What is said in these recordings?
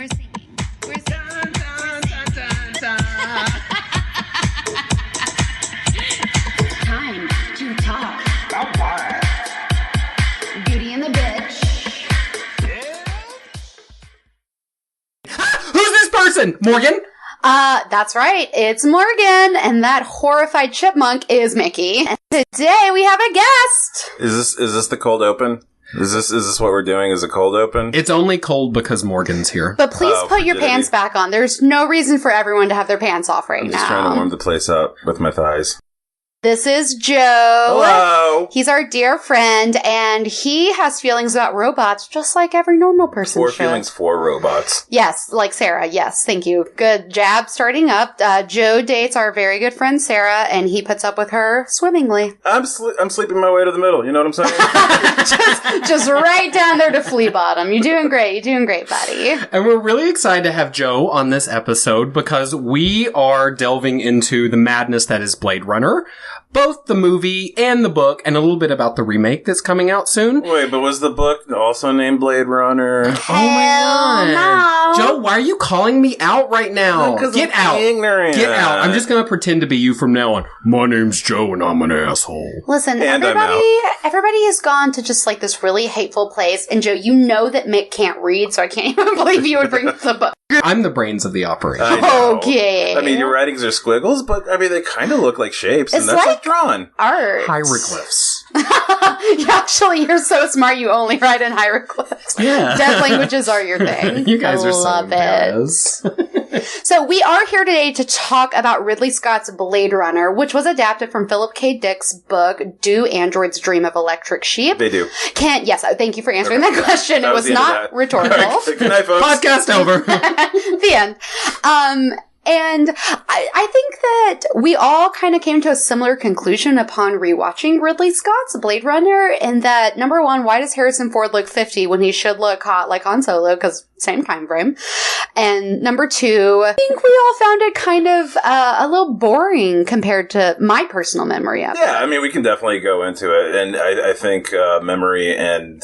We're singing. We're singing. Time to talk. Beauty and the Bitch. Who's this person? Morgan? That's right. It's Morgan, and that horrified chipmunk is Mickey. And today we have a guest. Is this the cold open? Is this what we're doing? Is a cold open? It's only cold because Morgan's here. But please put your pants back on. There's no reason for everyone to have their pants off right now. I'm just trying to warm the place up with my thighs. This is Joe. Hello. He's our dear friend, and he has feelings about robots just like every normal person should. Feelings for robots. Yes, like Sarah. Yes, thank you. Good jab starting up. Joe dates our very good friend Sarah, and he puts up with her swimmingly. I'm sleeping my way to the middle. You know what I'm saying? just right down there to flea bottom. You're doing great. You're doing great, buddy. And we're really excited to have Joe on this episode because we are delving into the madness that is Blade Runner. Both the movie and the book, and a little bit about the remake that's coming out soon. Wait, but was the book also named Blade Runner? Oh my god. No. Joe, why are you calling me out right now? Get out. Ignorant. Get out. I'm just gonna pretend to be you from now on. My name's Joe and I'm an asshole. Listen, And everybody has gone to just like this really hateful place. And Joe, you know that Mick can't read, so I can't even believe you would bring up the book. I'm the brains of the operation. I know. Okay. I mean, your writings are squiggles, but I mean, they kind of look like shapes, It's and that's like drawn. Art. Hieroglyphs. Actually, you're so smart, you only write in hieroglyphs. Yeah. Deaf languages are your thing. You guys are so Love it. embarrassed. So we are here today to talk about Ridley Scott's Blade Runner, which was adapted from Philip K. Dick's book, Do Androids Dream of Electric Sheep? They do. Yes, thank you for answering that question. It was not rhetorical. Good night, folks. Podcast over. The end. And I think that we all kind of came to a similar conclusion upon rewatching Ridley Scott's Blade Runner, in that, number one, why does Harrison Ford look 50 when he should look hot like Han Solo? Because same time frame. And number two, I think we all found it kind of a little boring compared to my personal memory of it. Yeah, I mean, we can definitely go into it, and I think memory and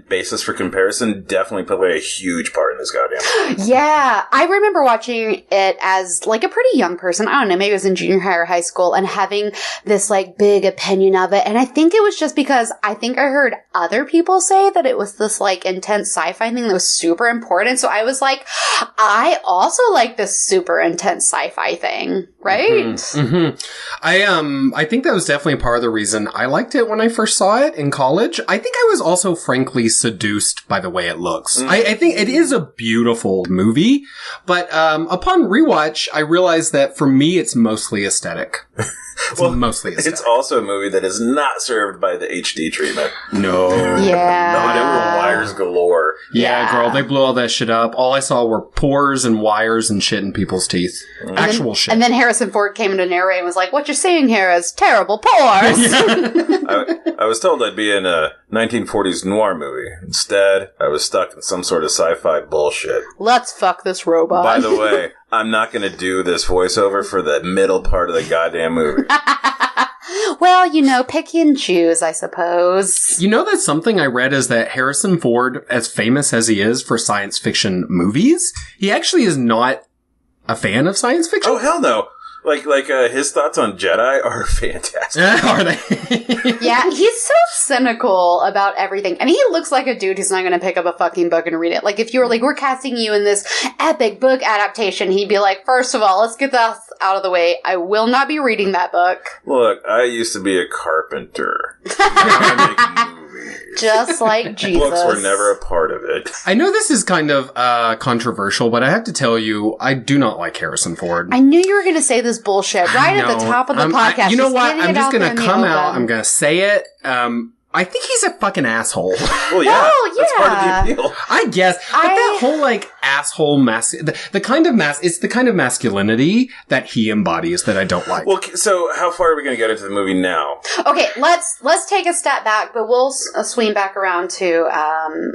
basis for comparison definitely play a huge part in this goddamn movie. Yeah, I remember watching it as like a pretty young person. I don't know, maybe it was in junior high or high school, and having this like big opinion of it. And I think it was just because I think I heard other people say that it was this like intense sci-fi thing that was super important. So I was like, I also like this super intense sci-fi thing, right? Mm-hmm. I think that was definitely part of the reason I liked it when I first saw it in college. I think I was also frankly seduced by the way it looks. I think it is a beautiful movie, but upon rewatch, I realized that for me, it's mostly aesthetic. Mostly aesthetic. It's also a movie that is not served by the HD treatment. No. Yeah. No, there were wires galore. Yeah, girl, they blew all that shit up. All I saw were pores and wires and shit in people's teeth. Actual shit. And then Harrison Ford came to narrate and was like, what you're seeing here is terrible pores. I was told I'd be in a 1940s noir movie. Instead, I was stuck in some sort of sci-fi bullshit. Let's fuck this robot. By the way, I'm not going to do this voiceover for the middle part of the goddamn movie. Well, you know, pick and choose, I suppose. You know, that's something I read is that Harrison Ford, as famous as he is for science fiction movies, he actually is not a fan of science fiction. Oh, hell no. Like his thoughts on Jedi are fantastic. Are they? Yeah, he's so cynical about everything. And he looks like a dude who's not going to pick up a fucking book and read it. Like, if you were like, we're casting you in this epic book adaptation, he'd be like, first of all, let's get that out of the way. I will not be reading that book. Look, I used to be a carpenter. I make movies. Just like Jesus. Books were never a part of it. I know this is kind of controversial, but I have to tell you, I do not like Harrison Ford. I knew you were going to say this bullshit right at the top of the podcast. You know what? I'm just going to come out. I'm going to say it. I think he's a fucking asshole. Well, yeah. Oh, That's yeah. part of the appeal. I guess. But that whole, like, asshole the kind of it's the kind of masculinity that he embodies that I don't like. Well, so how far are we going to get into the movie now? Okay, let's take a step back, but we'll swing back around to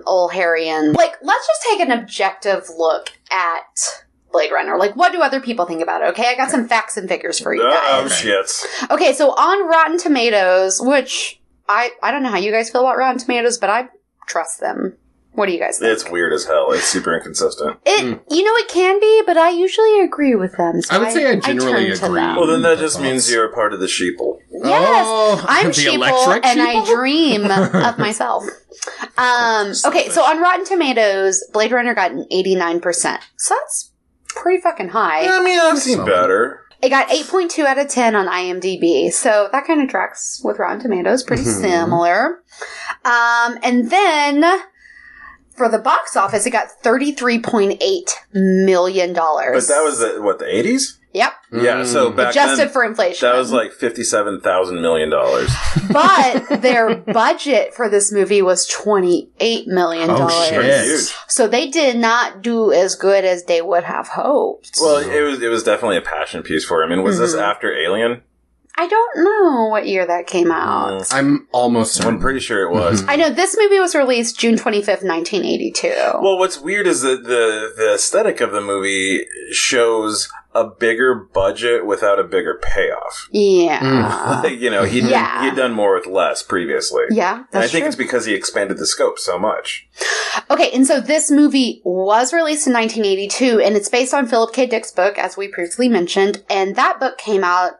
old Harry and let's just take an objective look at Blade Runner. Like, what do other people think about it? Okay, I got some facts and figures for you guys. Oh, shit. Okay, so on Rotten Tomatoes, which I don't know how you guys feel about Rotten Tomatoes, but I trust them. What do you guys think? It's weird as hell. It's super inconsistent. It can be, but I usually agree with them. So I would say I generally turn to agree. them. Well, then that just means you're a part of the sheeple. Yes, Oh, I'm the sheeple, electric and I sheeple? dream of myself. Okay, so on Rotten Tomatoes, Blade Runner got an 89%. So that's pretty fucking high. I mean, I've seen better. It got 8.2 out of 10 on IMDb, so that kind of tracks with Rotten Tomatoes. Pretty similar. And then, for the box office, it got $33.8 million. But that was, the 80s? Yep. Yeah, so back Adjusted then, for inflation. that was like $57,000 million. But their budget for this movie was $28 million. Oh, shit. Huge. So they did not do as good as they would have hoped. Well, it was definitely a passion piece for him. And was this after Alien? I don't know what year that came out. I'm almost certain. I'm pretty sure it was. I know this movie was released June 25th, 1982. Well, what's weird is that the aesthetic of the movie shows a bigger budget without a bigger payoff. Yeah. Like, he'd done more with less previously. Yeah, And I that's think true. it's because he expanded the scope so much. Okay, and so this movie was released in 1982, and it's based on Philip K. Dick's book, as we previously mentioned, and that book came out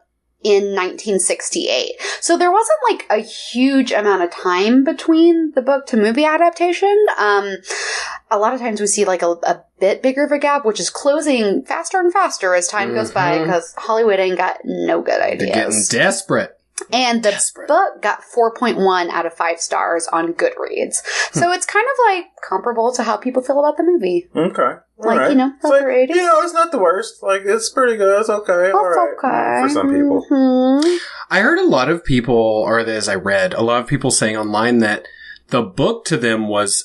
in 1968. So there wasn't like a huge amount of time between the book to movie adaptation. A lot of times we see like a bit bigger of a gap, which is closing faster and faster as time goes by because Hollywood ain't got no good They're getting ideas. desperate. And the book got 4.1 out of 5 stars on Goodreads. So it's kind of like comparable to how people feel about the movie. Okay. Like, Alright. it's It's like, upper 80s. it's not the worst. Like, it's pretty good. It's okay. All right. okay. For some people. Mhm. I heard a lot of people, or as I read, a lot of people saying online that the book to them was,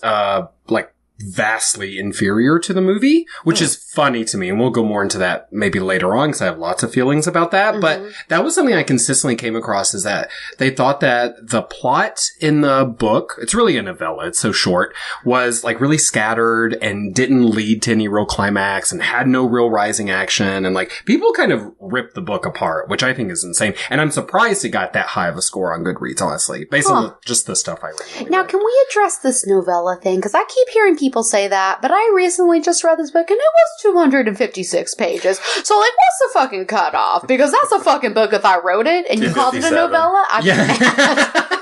vastly inferior to the movie, which is funny to me. And we'll go more into that maybe later on because I have lots of feelings about that. But that was something I consistently came across is that they thought that the plot in the book, it's really a novella, it's so short, was like really scattered and didn't lead to any real climax and had no real rising action. And like people kind of ripped the book apart, which I think is insane. And I'm surprised it got that high of a score on Goodreads, honestly, based on just the stuff I read. Now, can we address this novella thing? Because I keep hearing people say that, but I recently just read this book and it was 256 pages. So, like, what's the fucking cutoff? Because that's a fucking book if I wrote it and you called it a 257. novella. I'd be mad.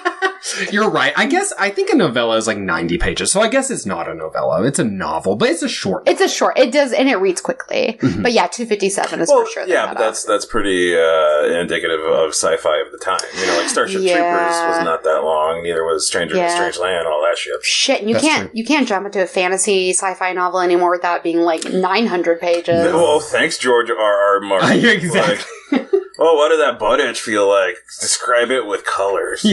You're right. I think a novella is like 90 pages. So I guess it's not a novella. It's a novel, but it's a short. It's a short. It does, and it reads quickly. But yeah, 257 is for sure. Yeah, but that's pretty indicative of sci-fi of the time. Like Starship Troopers was not that long. Neither was Stranger in a Strange Land, all that shit. Shit, and you That's can't true. jump into a fantasy sci-fi novel anymore without it being like 900 pages. Well, thanks, George R.R. Martin. Yeah, exactly. Oh, what did that butt itch feel like? Describe it with colors.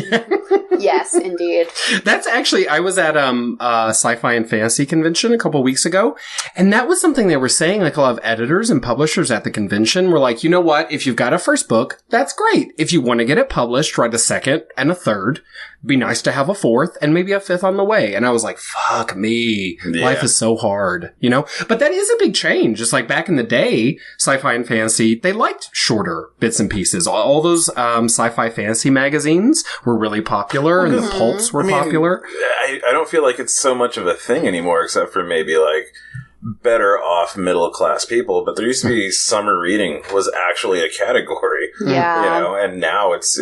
Yes, indeed. That's actually, I was at a sci-fi and fantasy convention a couple weeks ago, and that was something they were saying, like a lot of editors and publishers at the convention were like, you know what, if you've got a first book, that's great. If you want to get it published, write a second and a third. Be nice to have a fourth and maybe a fifth on the way. And I was like, fuck me. Yeah. Life is so hard, But that is a big change. Just like back in the day, sci-fi and fantasy, they liked shorter bits and pieces. All those sci-fi fantasy magazines were really popular and the pulps were popular. I don't feel like it's so much of a thing anymore, except for maybe like better off middle class people. But there used to be summer reading was actually a category. Yeah. And now it's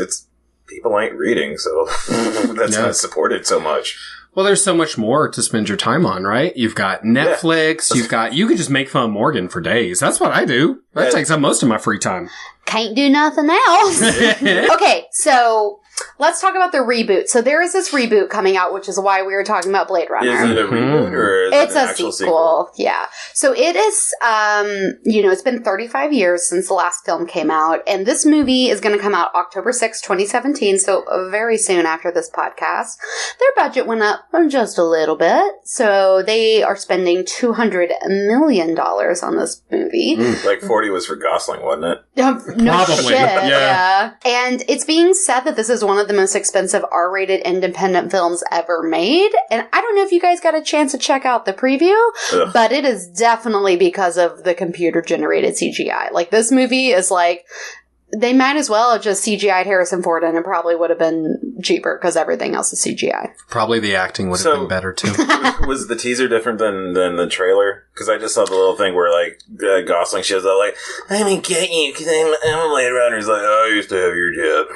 people ain't reading, so that's not supported so much. Well, there's so much more to spend your time on, right? You've got Netflix, you could just make fun of Morgan for days. That's what I do. That takes up most of my free time. Can't do nothing else. Okay, so let's talk about the reboot. So there is this reboot coming out, which is why we were talking about Blade Runner. Is it a reboot or is It's it an a actual sequel. Yeah. So it is, it's been 35 years since the last film came out, and this movie is going to come out October 6, 2017, so very soon after this podcast. Their budget went up just a little bit, so they are spending $200 million on this movie. Like 40 was for Gosling, wasn't it? No Probably. shit, Yeah. And it's being said that this is one of the most expensive R-rated independent films ever made. And I don't know if you guys got a chance to check out the preview, Ugh. but it is definitely because of the computer-generated CGI. Like, this movie is like, they might as well have just CGI'd Harrison Ford and it probably would have been cheaper because everything else is CGI. Probably the acting would have been better, too. Was the teaser different than the trailer? Because I just saw the little thing where, like, Gosling shows up, like, I'm gonna get you because I'm a Blade Runner. He's like, oh, I used to have your dad.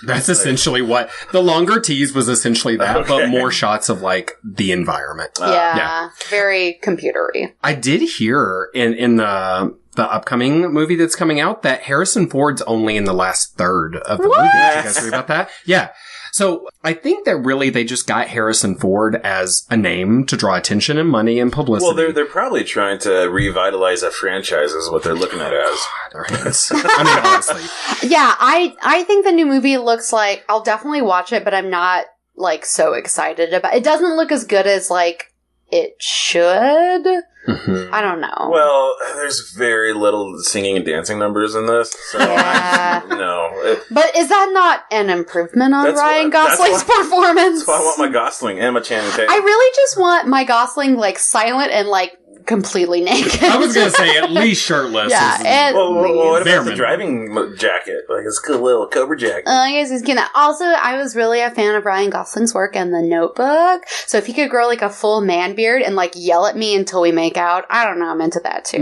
That's essentially what... The longer tease was essentially that, but more shots of, like, the environment. Yeah. Very computery. I did hear in the upcoming movie that's coming out that Harrison Ford's only in the last third of the movie. Did you guys read about that? Yeah. So I think that really they just got Harrison Ford as a name to draw attention and money and publicity. Well, they're probably trying to revitalize a franchise is what they're looking at it as. Their hands. I mean, honestly. Yeah, I think the new movie looks like... I'll definitely watch it, but I'm not, like, so excited about it. It doesn't look as good as, like, it should. Mm-hmm. I don't know. Well, there's very little singing and dancing numbers in this. So yeah. No. But is that not an improvement on Ryan Gosling's performance? That's why I want my Gosling and my Channing Tatum. I really just want my Gosling, like, silent and, like, completely naked. I was going to say at least shirtless. Yeah. Well, what about the driving jacket? Like, it's a good little Cobra jacket. I guess he's gonna. Also, I was really a fan of Ryan Gosling's work in The Notebook. So if he could grow, like, a full man beard and, like, yell at me until we make out, I don't know, I'm into that, too.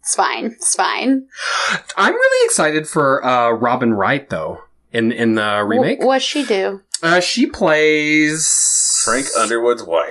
It's fine. It's fine. I'm really excited for Robin Wright, though, in the remake. What's she do? She plays... Frank Underwood's wife.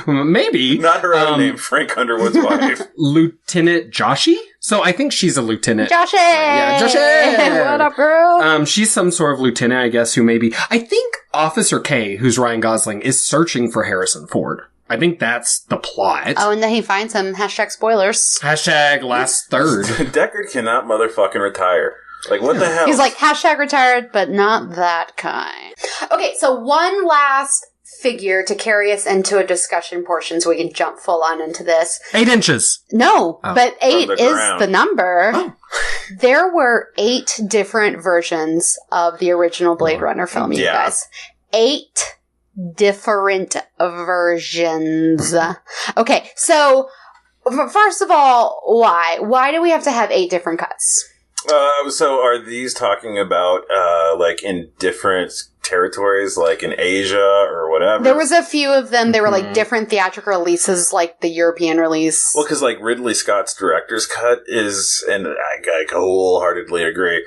Maybe. Not her own name, Frank Underwood's wife. Lieutenant Joshi? So I think she's a lieutenant. Joshi! Yeah, Joshi! What up, girl? She's some sort of lieutenant, I guess, who maybe... I think Officer K, who's Ryan Gosling, is searching for Harrison Ford. I think that's the plot. Oh, and then he finds him. Hashtag spoilers. Hashtag last third. Deckard cannot motherfucking retire. Like, what the hell? He's like, hashtag retired, but not that kind. Okay, so one last figure to carry us into a discussion portion so we can jump full on into this. 8 inches. No, but 8 is ground. the number. Oh. There were 8 different versions of the original Blade Runner film, you guys. 8 different versions. Okay, so first of all, why? Why do we have to have 8 different cuts? So are these talking about, like, in different territories, like in Asia or whatever? There was a few of them. They were, like, different theatrical releases, like the European release. Well, because, like, Ridley Scott's director's cut is, and I wholeheartedly agree,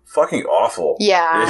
fucking awful. Yeah.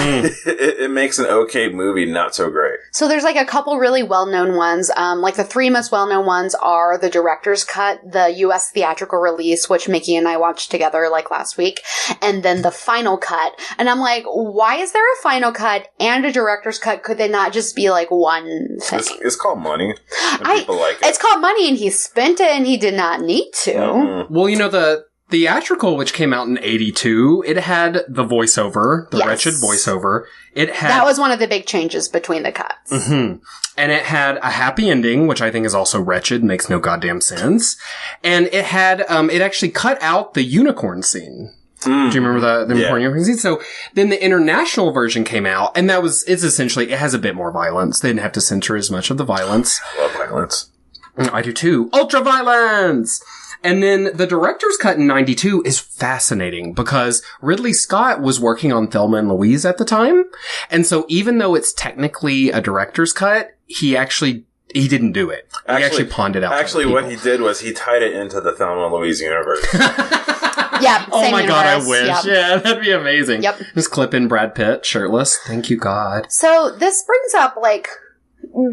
It makes an okay movie not so great. So there's, like, a couple really well-known ones. Like, the 3 most well-known ones are the director's cut, the U.S. theatrical release, which Mickey and I watched together, like, last week, and then the final cut. And I'm like, why is there a final cut and a director's cut? Could they not just be, like, one thing? It's called money. People like it. It's called money, and he spent it, and he did not need to. Mm-hmm. Well, you know, the theatrical, which came out in 82, it had the voiceover, the wretched voiceover. It had... That was one of the big changes between the cuts. Mm-hmm. And it had a happy ending, which I think is also wretched, makes no goddamn sense. And it had, it actually cut out the unicorn scene. Do you remember the unicorn scene? So then the international version came out, and it's essentially, it has a bit more violence. They didn't have to censor as much of the violence. I love violence. I do too. Ultra violence! And then the director's cut in 92 is fascinating because Ridley Scott was working on Thelma and Louise at the time. And so even though it's technically a director's cut, he didn't do it. He actually pawned it out. Actually, what he did was he tied it into the Thelma and Louise universe. Yeah. Oh my God, I wish. Yep. Yeah, that'd be amazing. Yep. Just clip in Brad Pitt, shirtless. Thank you, God. So this brings up, like,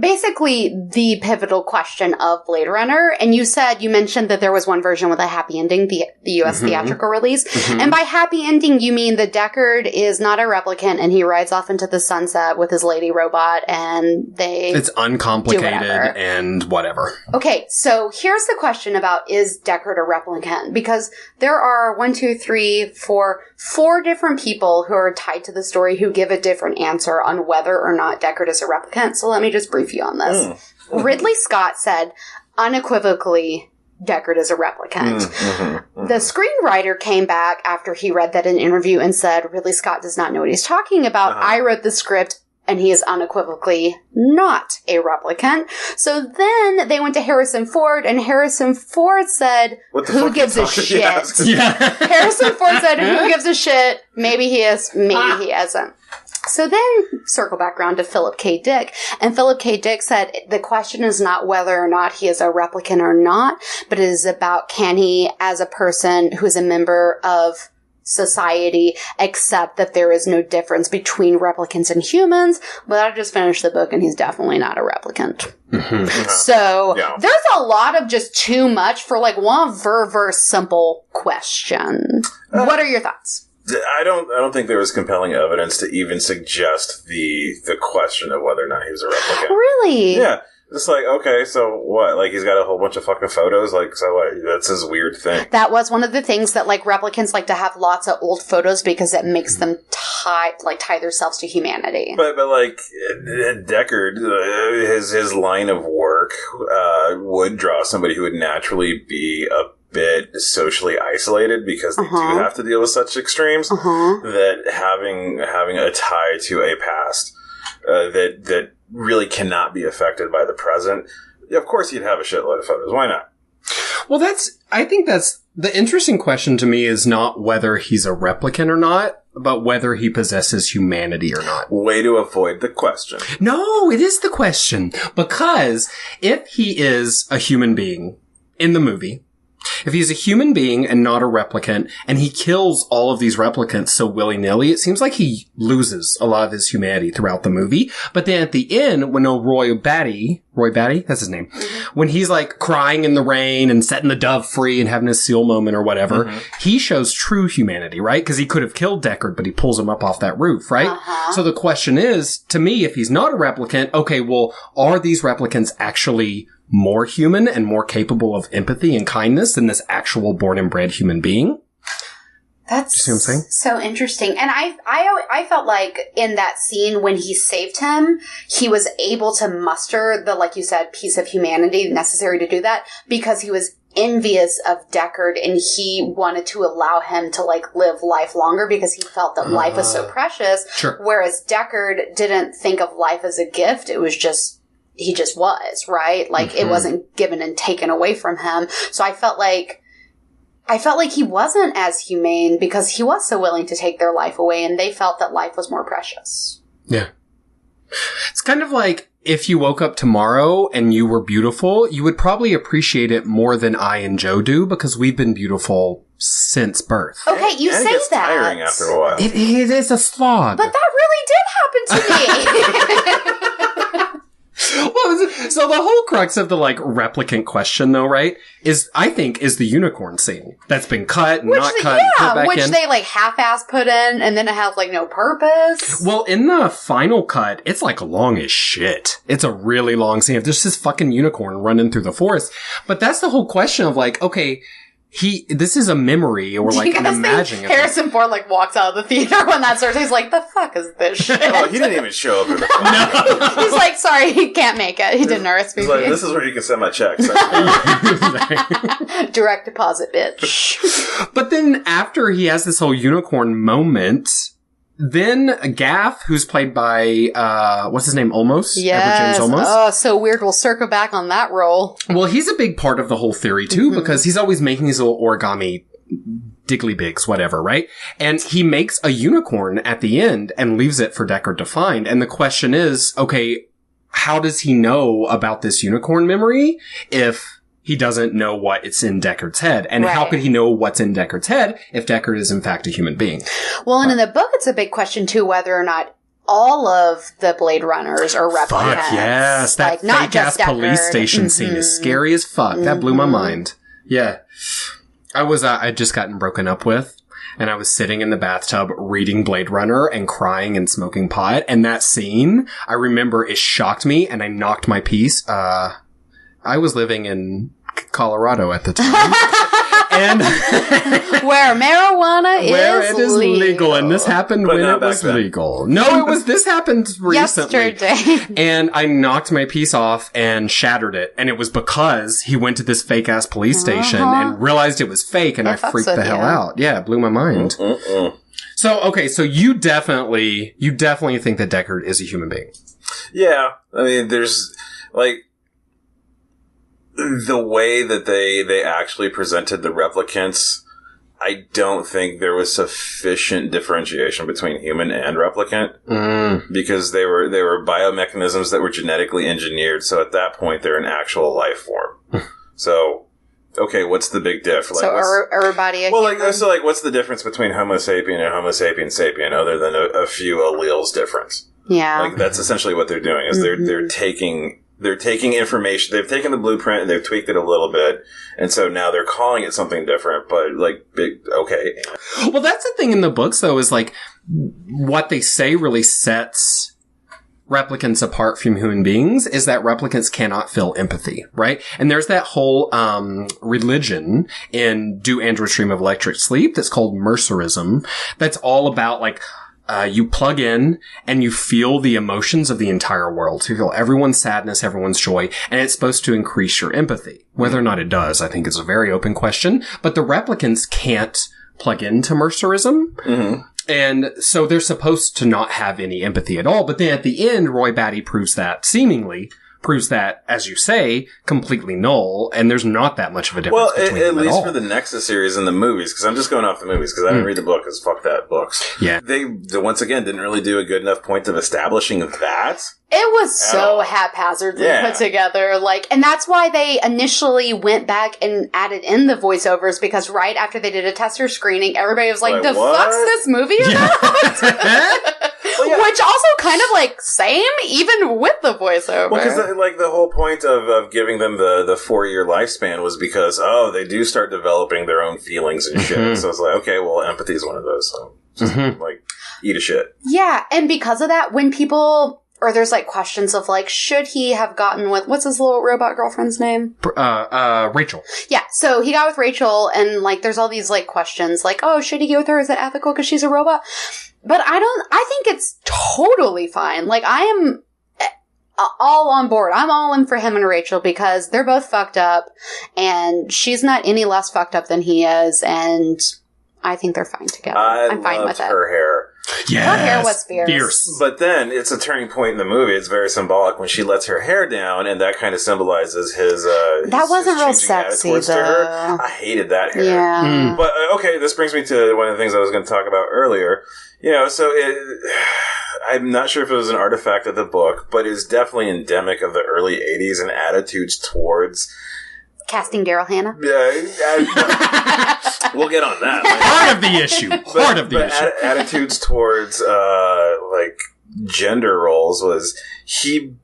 basically the pivotal question of Blade Runner. And you mentioned that there was one version with a happy ending, the U.S. theatrical release. Mm-hmm. And by happy ending, you mean that Deckard is not a replicant and he rides off into the sunset with his lady robot and it's uncomplicated and whatever. Okay, so here's the question about, is Deckard a replicant? Because there are 4 different people who are tied to the story who give a different answer on whether or not Deckard is a replicant. So let me just brief you on this. Ridley Scott said unequivocally Deckard is a replicant. The screenwriter came back after he read that in an interview and said Ridley Scott does not know what he's talking about. I wrote the script and he is unequivocally not a replicant. So then they went to Harrison Ford, and Harrison Ford said, who gives a shit? Harrison Ford said, who gives a shit? Maybe he is, maybe he isn't. So then, circle back around to Philip K. Dick, and Philip K. Dick said, the question is not whether or not he is a replicant or not, but it is about can he, as a person who is a member of society, accept that there is no difference between replicants and humans. But I just finished the book, and he's definitely not a replicant. So there's a lot of just too much for like one very simple question. What are your thoughts? I don't think there was compelling evidence to even suggest the question of whether or not he was a replicant. Really? Yeah. It's like, okay, so what? Like, he's got a whole bunch of fucking photos? Like, so what? That's his weird thing. That was one of the things that, like, replicants like to have lots of old photos because it makes them tie themselves to humanity. But like, Deckard, his line of work would draw somebody who would naturally be a bit socially isolated because they do have to deal with such extremes that having a tie to a past that really cannot be affected by the present. Of course you'd have a shitload of photos. Why not? Well, I think that's the interesting question to me is not whether he's a replicant or not, but whether he possesses humanity or not. Way to avoid the question. No, it is the question. Because if he is a human being in the movie, if he's a human being and not a replicant, and he kills all of these replicants so willy-nilly, it seems like he loses a lot of his humanity throughout the movie. But then at the end, when Roy Batty, that's his name, when he's like crying in the rain and setting the dove free and having a seal moment or whatever, he shows true humanity, right? Because he could have killed Deckard, but he pulls him up off that roof, right? So the question is, to me, if he's not a replicant, okay, well, are these replicants actually more human and more capable of empathy and kindness than this actual born and bred human being? That's see what I'm saying? So interesting. And I felt like in that scene when he saved him, he was able to muster the, like you said, piece of humanity necessary to do that because he was envious of Deckard and he wanted to allow him to like live life longer because he felt that life was so precious. Sure. Whereas Deckard didn't think of life as a gift. It was just, he just was, right? Like it wasn't given and taken away from him. So I felt like he wasn't as humane because he was so willing to take their life away and they felt that life was more precious. Yeah. It's kind of like if you woke up tomorrow and you were beautiful, you would probably appreciate it more than I and Joe do because we've been beautiful since birth. Okay, you and say it gets that. tiring after a while. It is a slog. But that really did happen to me. So the whole crux of the like replicant question though, right, is I think is the unicorn scene that's been cut and not cut and put back in. They like half-ass put in and then it has like no purpose. Well, in the final cut, it's like long as shit. It's a really long scene. There's this fucking unicorn running through the forest. But that's the whole question of like, okay, this is a memory or like an imagining. Harrison Ford like walks out of the theater when that starts. He's like, "The fuck is this shit?" Oh, he didn't even show up at the film. No. He's like, "Sorry, he can't make it. He didn't RSVP." He's like, "This is where you can send my checks." Direct deposit, bitch. But then after he has this whole unicorn moment, then Gaff, who's played by, what's his name, Olmos? Yes. Edward James Olmos. Oh, so weird. We'll circle back on that role. Well, he's a big part of the whole theory, too, because he's always making these little origami diggly-bigs, whatever, right? And he makes a unicorn at the end and leaves it for Deckard to find. And the question is, okay, how does he know about this unicorn memory if he doesn't know what it's in Deckard's head? And how could he know what's in Deckard's head if Deckard is in fact a human being? Well, and in the book, it's a big question, too, whether or not all of the Blade Runners are replicants. Fuck, yes. That like, fake-ass police station scene is scary as fuck. That blew my mind. Yeah. I'd just gotten broken up with, and I was sitting in the bathtub reading Blade Runner and crying and smoking pot, and that scene, I remember it shocked me, and I knocked my piece. I was living in Colorado at the time. And where marijuana is legal. And this happened when it was legal. No, this happened recently. Yesterday. And I knocked my piece off and shattered it. And it was because he went to this fake ass police station and realized it was fake, and I freaked the hell out. Yeah, it blew my mind. So, okay, so you definitely think that Deckard is a human being. Yeah. I mean, there's, like, the way that they actually presented the replicants, I don't think there was sufficient differentiation between human and replicant because they were biomechanisms that were genetically engineered. So at that point, they're an actual life form. So, okay, what's the big diff? Like, so everybody human? What's the difference between Homo sapien and Homo sapien sapien other than a few alleles difference? Yeah. Like, that's essentially what they're doing, is they're taking information, they've taken the blueprint and they've tweaked it a little bit, and so now they're calling it something different, but, like, okay. Well, that's the thing in the books, though, is, like, what they say really sets replicants apart from human beings is that replicants cannot feel empathy, right? And there's that whole religion in Do Androids Dream of Electric Sleep that's called Mercerism, that's all about, like, you plug in and you feel the emotions of the entire world. So you feel everyone's sadness, everyone's joy, and it's supposed to increase your empathy. Whether or not it does, I think is a very open question. But the replicants can't plug into Mercerism. Mm-hmm. And so they're supposed to not have any empathy at all. But then at the end, Roy Batty proves that, as you say, completely null, and there's not that much of a difference between them at least all. for the Nexus series and the movies, because I'm just going off the movies, because I didn't read the book, because fuck that, books. Yeah. They, once again, didn't really do a good enough point of establishing that. It was so haphazardly put together, like, and that's why they initially went back and added in the voiceovers, because right after they did a tester screening, everybody was like, the fuck's this movie about? Which also kind of, like, same, even with the voiceover. Well, because, the whole point of giving them the 4-year lifespan was because, they do start developing their own feelings and shit. Mm-hmm. So it's like, okay, well, empathy is one of those, so just, eat a shit. Yeah, and because of that, when people... Or there's, like, questions of, like, should he have gotten with... What's his little robot girlfriend's name? Rachel. Yeah, so he got with Rachel, and, like, there's all these, like, questions, like, oh, should he get with her? Is it ethical because she's a robot? But I think it's totally fine. Like, I am all on board. I'm all in for him and Rachel because they're both fucked up, and she's not any less fucked up than he is, and I think they're fine together. I'm fine with it. Her hair. Yes. Her hair was fierce. But then it's a turning point in the movie. It's very symbolic when she lets her hair down, and that kind of symbolizes his. That wasn't real sexy, though. To her. I hated that hair. Yeah. But okay, this brings me to one of the things I was going to talk about earlier. You know, so I'm not sure if it was an artifact of the book, but it's definitely endemic of the early '80s and attitudes towards. Casting Daryl Hannah? Yeah, we'll get on that. Part of the issue. Part of the issue. Attitudes towards, like, gender roles was, he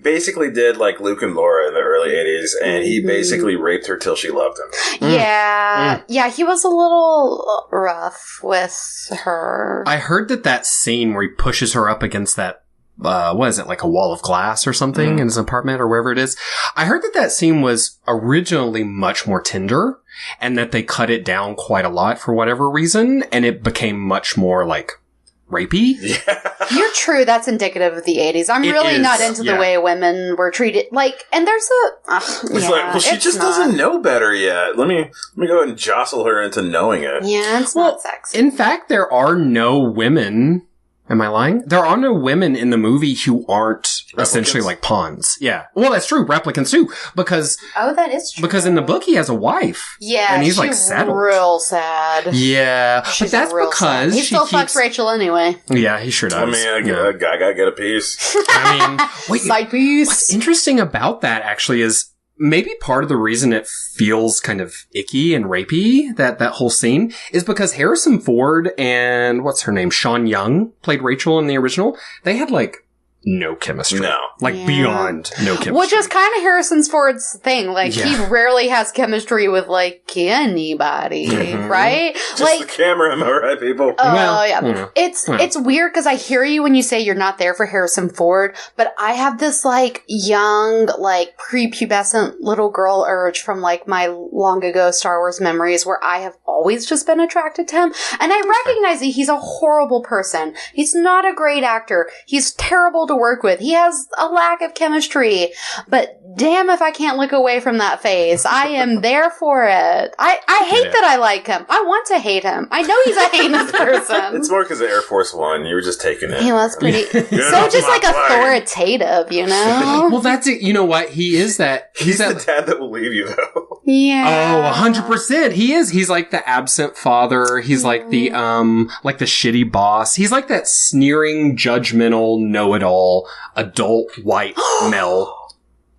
basically did like Luke and Laura in the early 80s, and he basically raped her till she loved him. Yeah. Yeah, he was a little rough with her. I heard that scene where he pushes her up against that what is it, like a wall of glass or something in his apartment or wherever it is. I heard that scene was originally much more tender and that they cut it down quite a lot for whatever reason, and it became much more, like, rapey. Yeah. You're true. That's indicative of the 80s. I'm really not into the way women were treated. Like, and there's it's like, well, she just doesn't know better yet. Let me go ahead and jostle her into knowing it. Yeah, it's not sexy. In fact, there are no women... Am I lying? There are no women in the movie who aren't essentially like pawns. Yeah. Well, that's true. Replicants too. Because... Oh, that is true. Because in the book, he has a wife. Yeah. And he's like settled. Real sad. Yeah. But that's because he still fucks Rachel anyway. Yeah, he sure does. I mean, a guy gotta get a piece. I mean... Wait, side piece. What's interesting about that actually is... Maybe part of the reason it feels kind of icky and rapey, that whole scene, is because Harrison Ford and, what's her name, Sean Young, played Rachel in the original. They had, like, no chemistry. No. Like, beyond no chemistry. Which is kind of Harrison Ford's thing. Like, he rarely has chemistry with, like, anybody, right? Just like, the camera, am I right, people? Oh, yeah. It's weird because I hear you when you say you're not there for Harrison Ford, but I have this, like, young, like, prepubescent little girl urge from, like, my long ago Star Wars memories where I have always just been attracted to him. And I recognize that he's a horrible person. He's not a great actor. He's terrible to work with. He has a lack of chemistry, but damn if I can't look away from that face. I am there for it. I hate that I like him. I want to hate him. I know he's a heinous person. It's more because of Air Force One. You were just taking it. He was pretty, so just like authoritative, you know? Well, that's it. You know what? He is that. He's the dad that will leave you, though. Yeah. Oh, 100%. He is. He's like the absent father. He's like the shitty boss. He's like that sneering, judgmental, know-it-all, adult, white male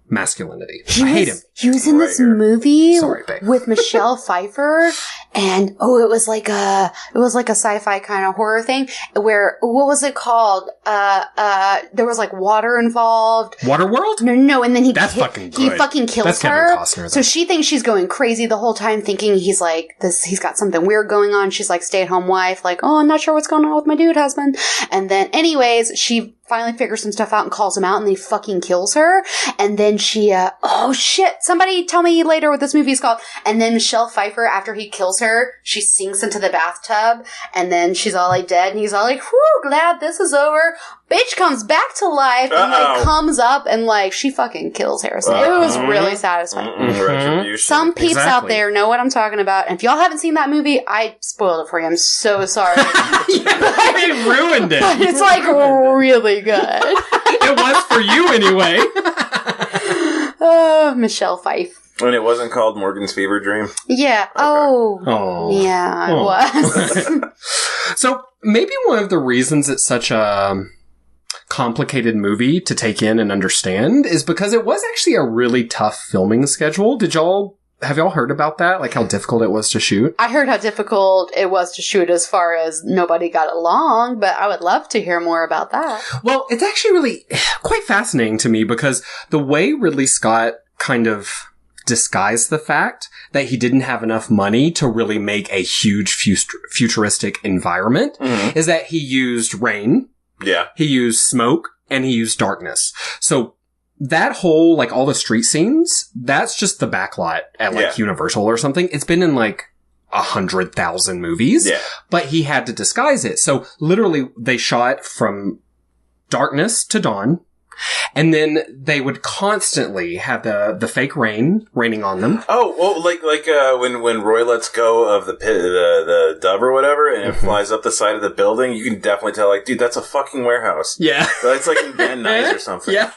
masculinity. I hate him. He was in this movie Sorry, babe. with Michelle Pfeiffer, and it was like a sci-fi kind of horror thing where, what was it called? There was like water involved. Waterworld? No, and then he fucking good. he fucking kills That's Kevin her. Costner, though. So she thinks she's going crazy the whole time, thinking he's like this. He's got something weird going on. She's like stay-at-home wife, like, oh, I'm not sure what's going on with my dude husband. And then, anyways, she finally figures some stuff out and calls him out, and then he fucking kills her. And then she, oh shit, somebody tell me later what this movie is called. And then Michelle Pfeiffer, after he kills her, she sinks into the bathtub, and then she's all like dead, and he's all like, whew, glad this is over. Bitch comes back to life and like comes up and like she fucking kills Harrison. It was really satisfying. Retribution. Some peeps out there know what I'm talking about. And if y'all haven't seen that movie, I spoiled it for you. I'm so sorry. It ruined it. But it's like really good. It was for you anyway. Oh, Michelle Pfeiffer. And it wasn't called Morgan's Fever Dream? Yeah. Okay. Oh. Yeah, it was. So maybe one of the reasons it's such a complicated movie to take in and understand is because it was actually a really tough filming schedule. Have y'all heard about that? Like how difficult it was to shoot? I heard how difficult it was to shoot as far as nobody got along, but I would love to hear more about that. Well, it's actually really quite fascinating to me because the way Ridley Scott kind of disguised the fact that he didn't have enough money to really make a huge futuristic environment is that he used rain. Yeah. He used smoke and he used darkness. So that whole, like, all the street scenes, that's just the backlot at, like, Universal or something. It's been in, like, 100,000 movies. Yeah. But he had to disguise it. So, literally, they shot from darkness to dawn. And then they would constantly have the fake rain raining on them. Oh, well, when Roy lets go of the dove or whatever, and it flies up the side of the building, you can definitely tell, like, dude, that's a fucking warehouse. Yeah. That's like in Van Nuys or something. Yeah.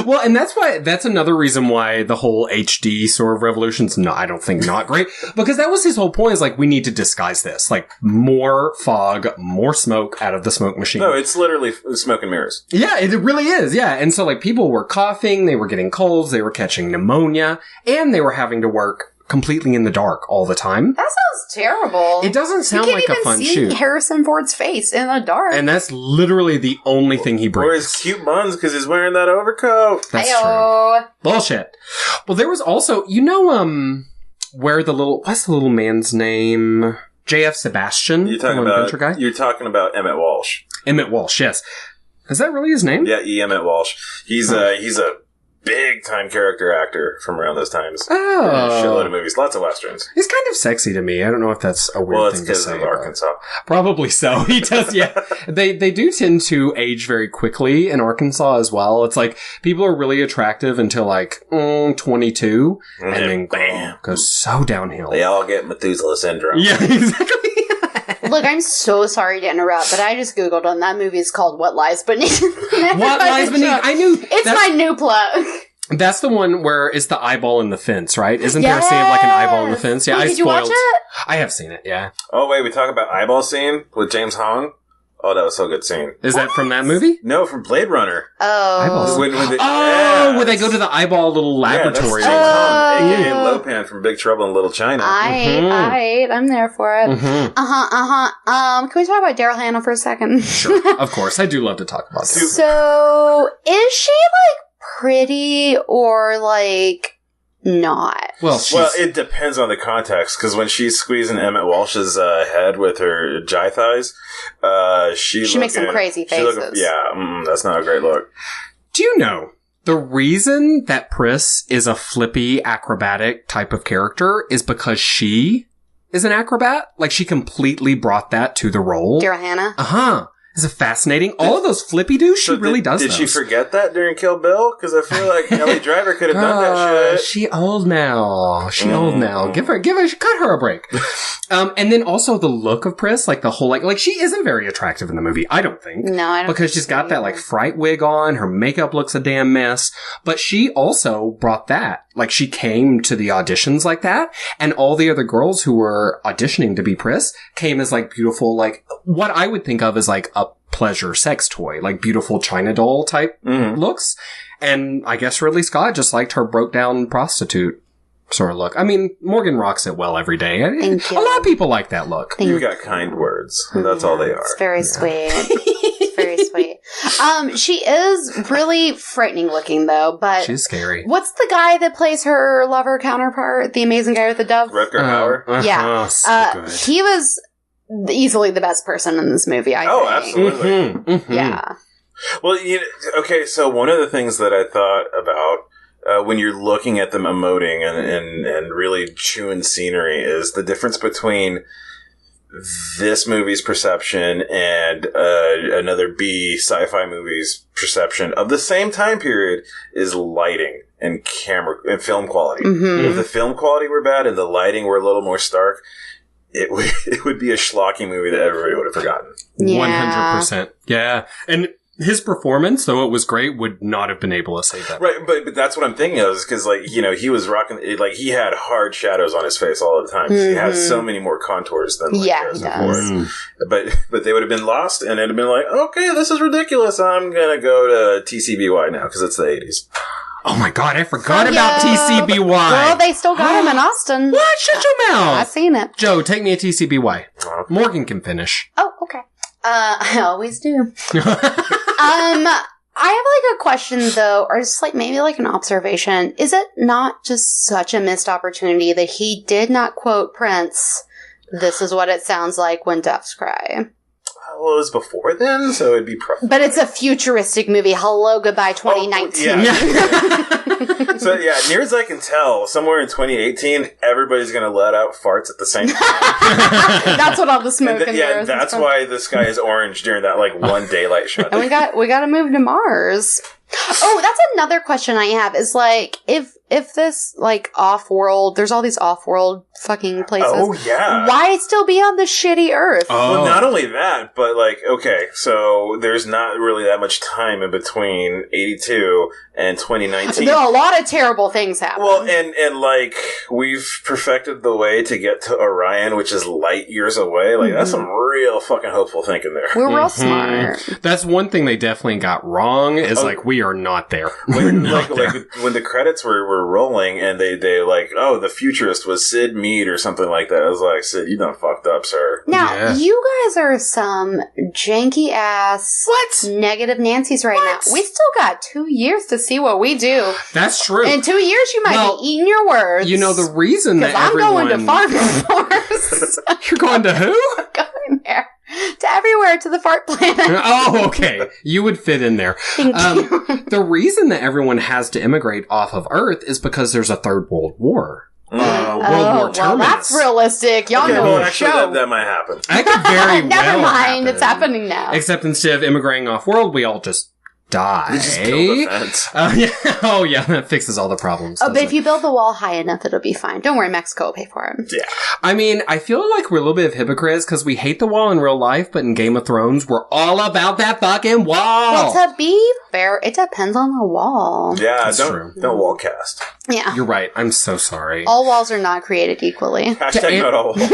Well, and that's another reason why the whole HD sort of revolution's I don't think not great. Because that was his whole point, is like, we need to disguise this. Like, more fog, more smoke out of the smoke machine. No, it's literally smoke and mirrors. Yeah, it really is, yeah. And so, like, people were coughing, they were getting colds, they were catching pneumonia, and they were having to work completely in the dark all the time. That sounds terrible. It doesn't sound like a fun shoot. You can't even see Harrison Ford's face in the dark. And that's literally the only thing he brings. Or his cute buns, because he's wearing that overcoat. That's true. Bullshit. Well, there was also, where what's the little man's name? J.F. Sebastian? You're talking about Emmett Walsh. Emmett Walsh, yes. Is that really his name? Yeah, E. Emmett Walsh. He's a big-time character actor from around those times. Oh. A shitload of movies. Lots of westerns. He's kind of sexy to me. I don't know if that's a weird thing to say. Well, it's because of Arkansas. Probably so. He does, yeah. They do tend to age very quickly in Arkansas as well. It's like, people are really attractive until like, 22. And then bam, goes so downhill. They all get Methuselah syndrome. Yeah, exactly. Look, I'm so sorry to interrupt, but I just Googled and that movie is called What Lies Beneath. What Lies Beneath? I knew. It's my new plug. That's the one where it's the eyeball in the fence, right? Isn't there a scene of like an eyeball in the fence? Yeah, Wait, did you watch it? I have seen it, yeah. Oh, wait, we talk about eyeball scene with James Hong? Oh, that was so good scene. Is that from that movie? No, from Blade Runner. Oh. Where they go to the eyeball little laboratory. Yeah, that's James Hong, a.k.a. Lopan from Big Trouble in Little China. I'm there for it. Can we talk about Daryl Hannah for a second? Sure, of course. I do love to talk about that. So, is she, like, pretty or, like, not? Well, it depends on the context, because when she's squeezing Emmett Walsh's head with her jai thighs, she makes some crazy faces. That's not a great look. Do you know the reason that Pris is a flippy, acrobatic type of character is because she is an acrobat? Like, she completely brought that to the role. Daryl Hannah? Uh-huh. is a fascinating. All of those flippy doos, she really does Did those. she forget that during Kill Bill? Because I feel like Ellie Driver could have done that shit. She old now. Old now. Cut her a break. And then also the look of Pris, like the whole, like she isn't very attractive in the movie, I don't think. No, I don't. Because she's got that like fright wig on, her makeup looks a damn mess, but she also brought that. Like she came to the auditions like that, and all the other girls who were auditioning to be Pris came as like beautiful, like what I would think of as like a pleasure sex toy, like beautiful China doll type looks. And I guess Ridley Scott just liked her broke down prostitute sort of look. I mean, Morgan rocks it well every day. Thank you. A lot of people like that look. You've got kind words. That's all they are. It's very sweet. It's very sweet. She is really frightening looking, though, but... She's scary. What's the guy that plays her lover counterpart? The amazing guy with the dove? Rutger Hauer? Yeah. So good. He was easily the best person in this movie, I think. Absolutely. Yeah. Well, okay, so one of the things that I thought about when you're looking at them emoting and really chewing scenery is the difference between this movie's perception and another B sci-fi movie's perception of the same time period is lighting and camera and film quality. If the film quality were bad and the lighting were a little more stark, it would be a schlocky movie that everybody would have forgotten. Yeah. 100%. Yeah. And his performance, though it was great, would not have been able to save that. Right, but that's what I'm thinking of, is because, like, he was rocking, like, he had hard shadows on his face all the time. He has so many more contours than, like, Harrison Ford. But they would have been lost, and it'd have been like, okay, this is ridiculous. I'm gonna go to TCBY now, because it's the 80s. Oh my god, I forgot about TCBY. Well, they still got him in Austin. What? Shut your mouth. I've seen it. Joe, take me to TCBY. Morgan can finish. Oh, okay. I always do. I have like a question though, or just like maybe like an observation. Is it not just such a missed opportunity that he did not quote Prince, "This is what it sounds like when doves cry"? Well, it was before then, so it'd be... But it's a futuristic movie. Hello, goodbye, 2019. So, yeah, near as I can tell, somewhere in 2018, everybody's going to let out farts at the same time. That's what all the smoke and mirrors. That's why the sky is orange during that, like, one daylight shot. And we got to move to Mars. Oh, that's another question I have, is like, if this, like, off-world, there's all these off-world fucking places. Oh, yeah. Why still be on the shitty Earth? Well, not only that, but, like, okay, so there's not really that much time in between 82 and 2019. There are a lot of terrible things happening. Well, and like, we've perfected the way to get to Orion, which is light years away. Like, that's some real fucking hopeful thinking there. We're real smart. That's one thing they definitely got wrong, is like, we are not there. When the credits were rolling and they like, oh, the futurist was Sid Mead or something like that. I was like, Sid, you done fucked up, sir. Now, you guys are some janky ass negative Nancy's right now. We still got 2 years to see what we do. That's true. In 2 years, you might be eating your words. You know, the reason that I'm going to Farm Force. You're going to who? I'm going there. To everywhere, to the fart planet. Oh, okay. You would fit in there. Thank you. The reason that everyone has to immigrate off of Earth is because there's a third world war. World War Terminus. Well, that's realistic. Y'all know the show. That might happen. That could very well Never mind. happen. It's happening now. Except instead of immigrating off-world, we all just die. We just build a fence. Oh, yeah. That fixes all the problems. But if you build the wall high enough, it'll be fine. Don't worry, Mexico will pay for it. Yeah. I mean, I feel like we're a little bit of hypocrites because we hate the wall in real life, but in Game of Thrones, we're all about that fucking wall. Well, to be fair, it depends on the wall. Yeah, true. Don't wall cast. Yeah. You're right. I'm so sorry. All walls are not created equally. Hashtag not all walls.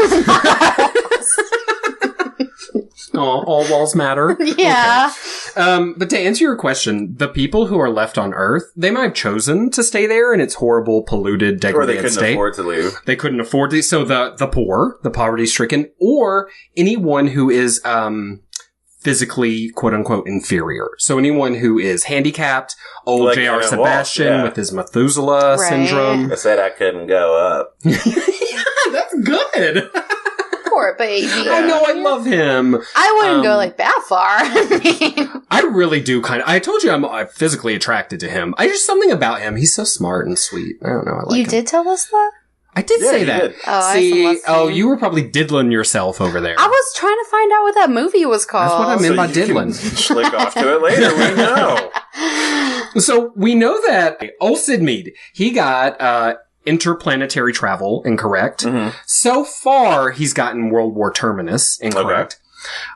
All walls matter. Yeah. Okay. But to answer your question, the people who are left on Earth, they might have chosen to stay there in its horrible, polluted, degraded Or they couldn't state. afford to leave. They couldn't afford to. So the poor, the poverty-stricken, or anyone who is physically, quote-unquote, inferior. So anyone who is handicapped, old Like J.R. Emmett Sebastian Walsh, yeah. with his Methuselah syndrome. I said I couldn't go up. Yeah, that's good. Poor baby. I know, I love him. I wouldn't go like that far. I mean, I really do I told you I'm physically attracted to him. Just something about him. He's so smart and sweet. I don't know. I like him. you did tell us that? I did Yeah, say you that. did. Oh, I See, wasn't listening. you were probably diddling yourself over there. I was trying to find out what that movie was called. That's what I meant by you can diddling. Schlick off to it later. We know. So we know that old Sid Mead, he got interplanetary travel incorrect. Mm-hmm. So far, he's gotten World War Terminus incorrect.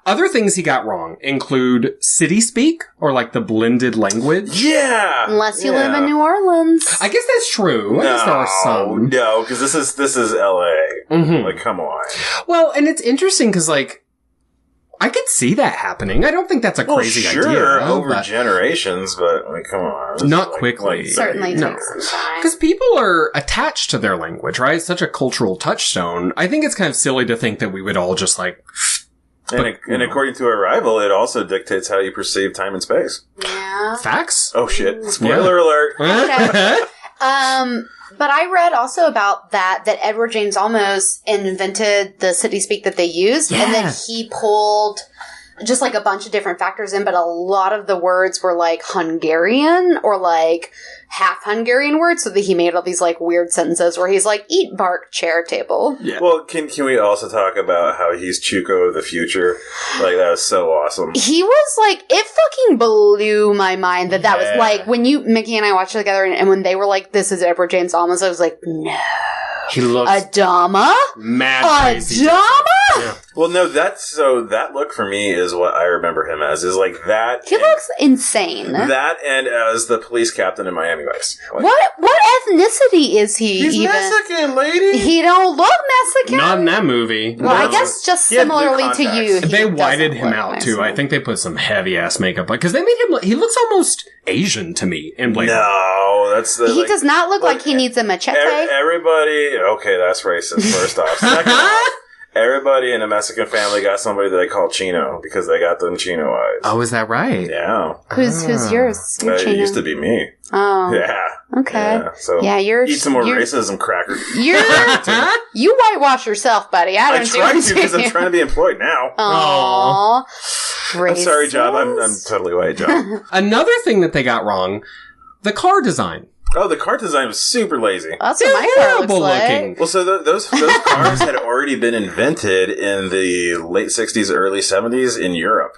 Other things he got wrong include city speak, or like the blended language. Yeah. Unless you Yeah. live in New Orleans. I guess that's true. I guess there are some. No, because this is L.A. Mhm. Like, come on. Well, and it's interesting because, like, I could see that happening. I don't think that's a crazy sure, idea. over but- generations, but, like, come on. This Not is like- quickly. like Certainly 30 takes years. some time. Because people are attached to their language, right? It's such a cultural touchstone. I think it's kind of silly to think that we would all just like... And according to Arrival, it also dictates how you perceive time and space. Yeah. Facts? Oh, shit. Spoiler alert. Okay. But I read also about that Edward James Olmos invented the city speak that they used, and then he pulled just like a bunch of different factors in, but a lot of the words were like Hungarian or like half Hungarian words, so that he made all these like weird sentences where he's like, eat bark, chair, table. Yeah. Well, can we also talk about how he's Chuko of the future? Like, that was so awesome. He was like, it fucking blew my mind that was Yeah. like, when Mickey and I watched it together, and when they were like, this is Edward James Olmos, I was like, no. He looks Adama? mad crazy. Adama? Well, no, that look for me is what I remember him as, is like that. He looks insane. That and as the police captain in Miami Vice. Like, What ethnicity is he he's even? Mexican, lady! He don't look Mexican. Not in that movie. Well, I No. guess just He had blue similarly to contacts. you. he They whited doesn't him look out too. I Mexican. think they put some heavy ass makeup on because they made him look, he looks almost Asian to me in Blade Runner. No, that's the. He like, does not look like he needs a machete. Everybody, okay, that's racist, first off. Second off, everybody in a Mexican family got somebody that they call Chino because they got them Chino eyes. Oh, is that right? Yeah. Who's yours? Your It Chino? used to be me. Oh, Yeah. okay. Yeah, so Yeah, you're eat some more you're- racism crackers. You whitewash yourself, buddy. I I don't do tried it to because I'm trying to be employed now. Aww. I'm sorry, Job. I'm totally white, Job. Another thing that they got wrong, the car design. Oh, the car design was super lazy. That's what my car looks Terrible like. looking. Well, so those cars had already been invented in the late 60s, early 70s in Europe.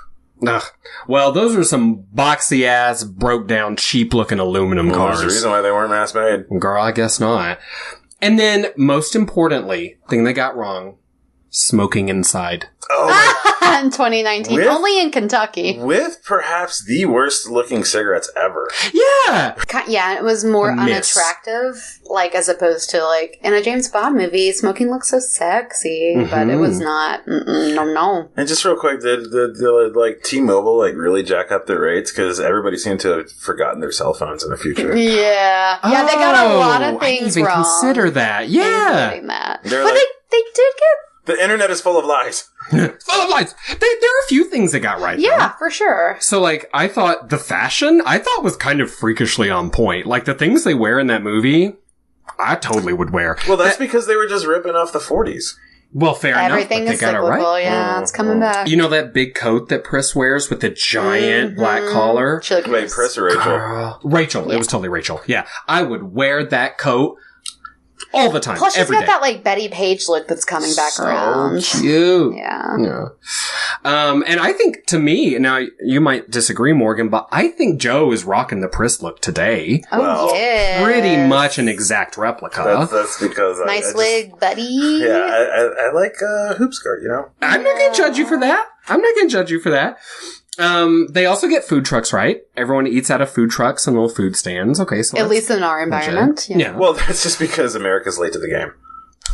Ugh. Well, those are some boxy ass, broke down, cheap looking aluminum Well, there's a cars. reason why they weren't mass made. Girl, I guess not. And then, most importantly, thing they got wrong, smoking inside. Oh, In 2019. With- Only in Kentucky. with perhaps the worst looking cigarettes ever. Yeah! Yeah, it was more A miss. unattractive, like, as opposed to, like, in a James Bond movie, smoking looks so sexy, but it was not. No. And just real quick, did like T-Mobile like really jack up their rates because everybody seemed to have forgotten their cell phones in the future? Yeah. Yeah, they got a lot of Oh, things I didn't even wrong. consider that. Yeah! Including that. They're But like- they did get. The internet is full of lies. Full of lights. There are a few things they got right. Yeah, for sure. So, like, I thought the fashion, was kind of freakishly on point. Like, the things they wear in that movie, I totally would wear. Well, that's because they were just ripping off the 40s. Well, fair Everything enough, is but they got it cyclical. right. Yeah, it's coming back. You know that big coat that Pris wears with the giant black collar? She looked Wait, nice. Pris or Rachel? Girl. Rachel. It was totally Rachel. Yeah. I would wear that coat all the time. Plus, she's every got day. that, like, Betty Page look that's coming back So around. cute. Yeah. Yeah. And I think, to me, now you might disagree, Morgan, but I think Joe is rocking the Pris look today. Oh, Well, yeah. Pretty much an exact replica. That's because Nice I just, wig, buddy. Yeah, I like hoop skirt, you know? I'm not going to judge you for that. They also get food trucks, right? Everyone eats out of food trucks and little food stands. Okay, so At that's least in our environment. legit. Yeah. Well, that's just because America's late to the game.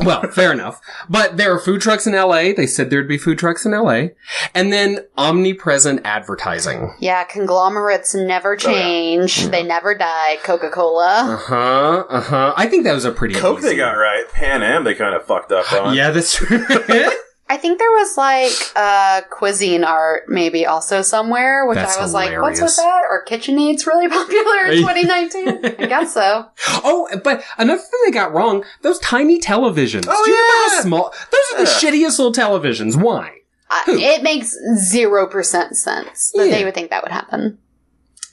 Well, fair enough. But there are food trucks in LA. They said there'd be food trucks in LA. And then omnipresent advertising. Yeah, conglomerates never change. They never die. Coca-Cola. I think that was a pretty Coke easy. they got right. Pan Am they kind of fucked up on. Yeah, that's true. I think there was, like, cuisine art maybe also somewhere, which That's I was like, what's hilarious. with that? Are KitchenAid's really popular in 2019? I guess so. Oh, but another thing they got wrong, those tiny televisions. Oh, Do you remember how yeah. small? Those are the shittiest little televisions. Why? It makes 0% sense that Yeah. they would think that would happen.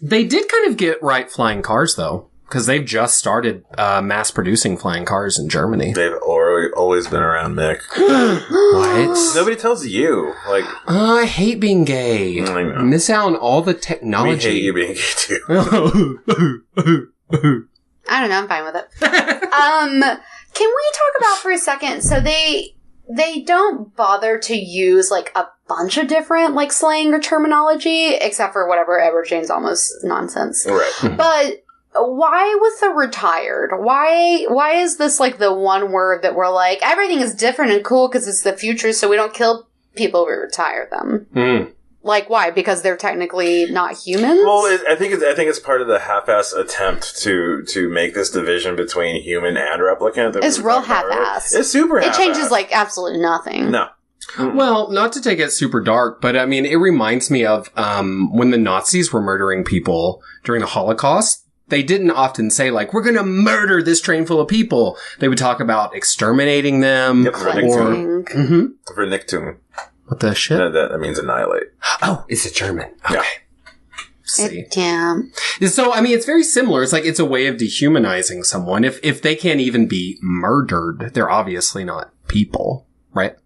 They did kind of get right flying cars, though. because they've just started mass producing flying cars in Germany. They've always been around, Mick. What? Nobody tells you. Like, I hate being gay. I know. Miss out on all the technology. we hate you being gay, too. I don't know. I'm fine with it. Can we talk about for a second? So they don't bother to use like a bunch of different like slang or terminology, except for whatever Edward James almost nonsense. Right. But why with the retired? Why is this like the one word that we're like everything is different and cool because it's the future, so we don't kill people, we retire them? Like, why? Because they're technically not humans? Well, I think it's part of the half-ass attempt to make this division between human and replicant. It's real half-ass. It's super half-ass. It changes, like, absolutely nothing. No. Well, not to take it super dark, but I mean, it reminds me of when the Nazis were murdering people during the Holocaust. They didn't often say, like, we're going to murder this train full of people. They would talk about exterminating them. Yep, Vernichtung. What the shit? That means annihilate. Oh, it's a German. Okay. Yeah. See. Yeah. So, I mean, it's very similar. It's like, it's a way of dehumanizing someone. If they can't even be murdered, they're obviously not people, right?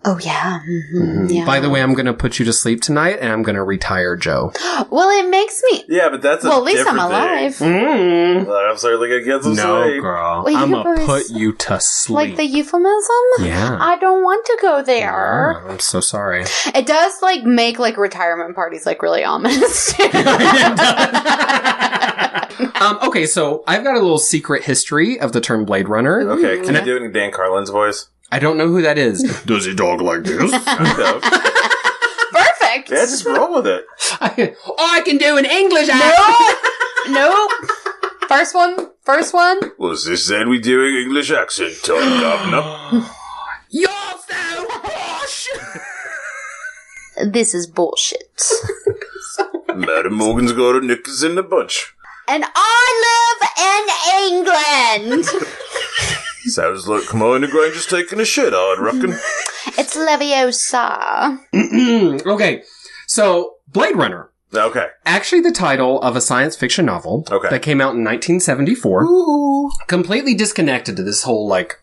Oh, yeah. Mm-hmm. Yeah. By the way, I'm going to put you to sleep tonight, and I'm going to retire Joe. Well, it makes me... Yeah, but that's at least I'm alive. Well, I'm certainly going to get some sleep. Girl. Well, I'm going to put you to sleep. Like the euphemism? Yeah. I don't want to go there. Oh, I'm so sorry. It does, like, make, like, retirement parties, like, really ominous. Okay, so I've got a little secret history of the term Blade Runner. Okay, can I do it in Dan Carlin's voice? I don't know who that is. Does he talk like this? Kind of. Perfect. Yeah, just roll with it. I can do an English accent. Nope. First one. Was this then we do an English accent, Tom Governor? You're so harsh. This is bullshit. Madam Morgan's got her knickers in the bunch. And I live in England. Sounds like Hermione Granger's taking a shit, I'd reckon. It's Leviosa. Okay, so Blade Runner. Okay. Actually the title of a science fiction novel that came out in 1974. Ooh. Completely disconnected to this whole, like,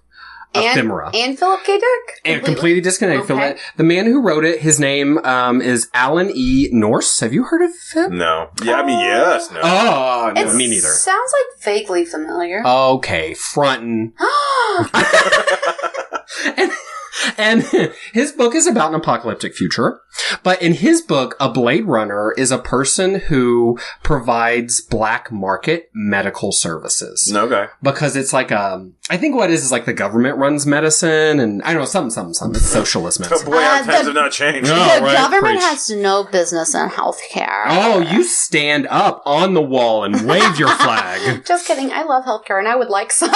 ephemera. And Philip K. Dick? And completely disconnected. Okay. The man who wrote it, his name is Alan E. Norse. Have you heard of him? No. Yeah, I mean, yes. No. Oh, no, me neither. Sounds like vaguely familiar. Okay, frontin'. And his book is about an apocalyptic future. But in his book, a Blade Runner is a person who provides black market medical services. Okay. Because it's like I think what it is like the government runs medicine and I don't know, something. It's socialist medicine. Oh boy, our times have not changed. The government has no business in healthcare. Oh, you stand up on the wall and wave your flag. Just kidding. I love healthcare and I would like some.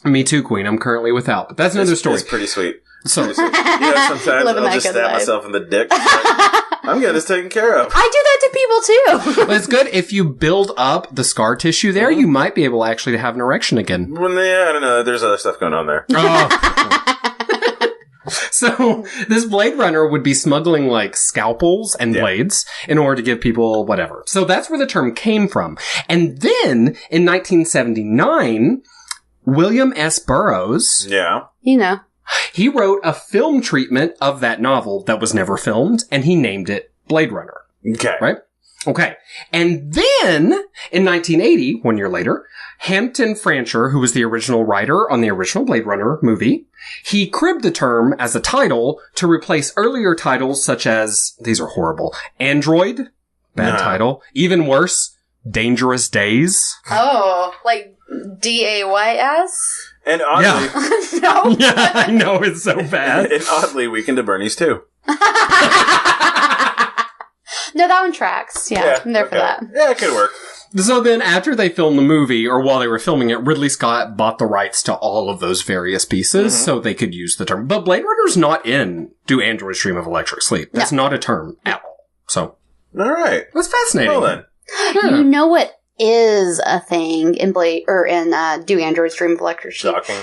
Me too, Queen. I'm currently without, but that's another story. It's pretty sweet. So, you know, sometimes I'll just stab myself in the dick. Like, I'm getting this taken care of. I do that to people too. But it's good if you build up the scar tissue there. You might be able actually to have an erection again. Well, yeah, I don't know. There's other stuff going on there. Oh. So this Blade Runner would be smuggling like scalpels and blades in order to give people whatever. So that's where the term came from. And then in 1979, William S. Burroughs. Yeah. You know. He wrote a film treatment of that novel that was never filmed, and he named it Blade Runner. Okay. Right? Okay. And then, in 1980, 1 year later, Hampton Fancher, who was the original writer on the original Blade Runner movie, he cribbed the term as a title to replace earlier titles such as, these are horrible, Android, bad title, even worse, Dangerous Days. Oh, like DAYS? And oddly... No. Yeah, I know, it's so bad. And oddly, Weekend at Bernie's too. No, that one tracks. Yeah, I'm there for that. Yeah, it could work. So then, after they filmed the movie, or while they were filming it, Ridley Scott bought the rights to all of those various pieces, so they could use the term. But Blade Runner's not in Do Androids Dream of Electric Sleep. That's not a term at all. So, all right. That's fascinating. Well then. Yeah. You know what is a thing in Do Androids Dream of Electric Sheep? Shocking.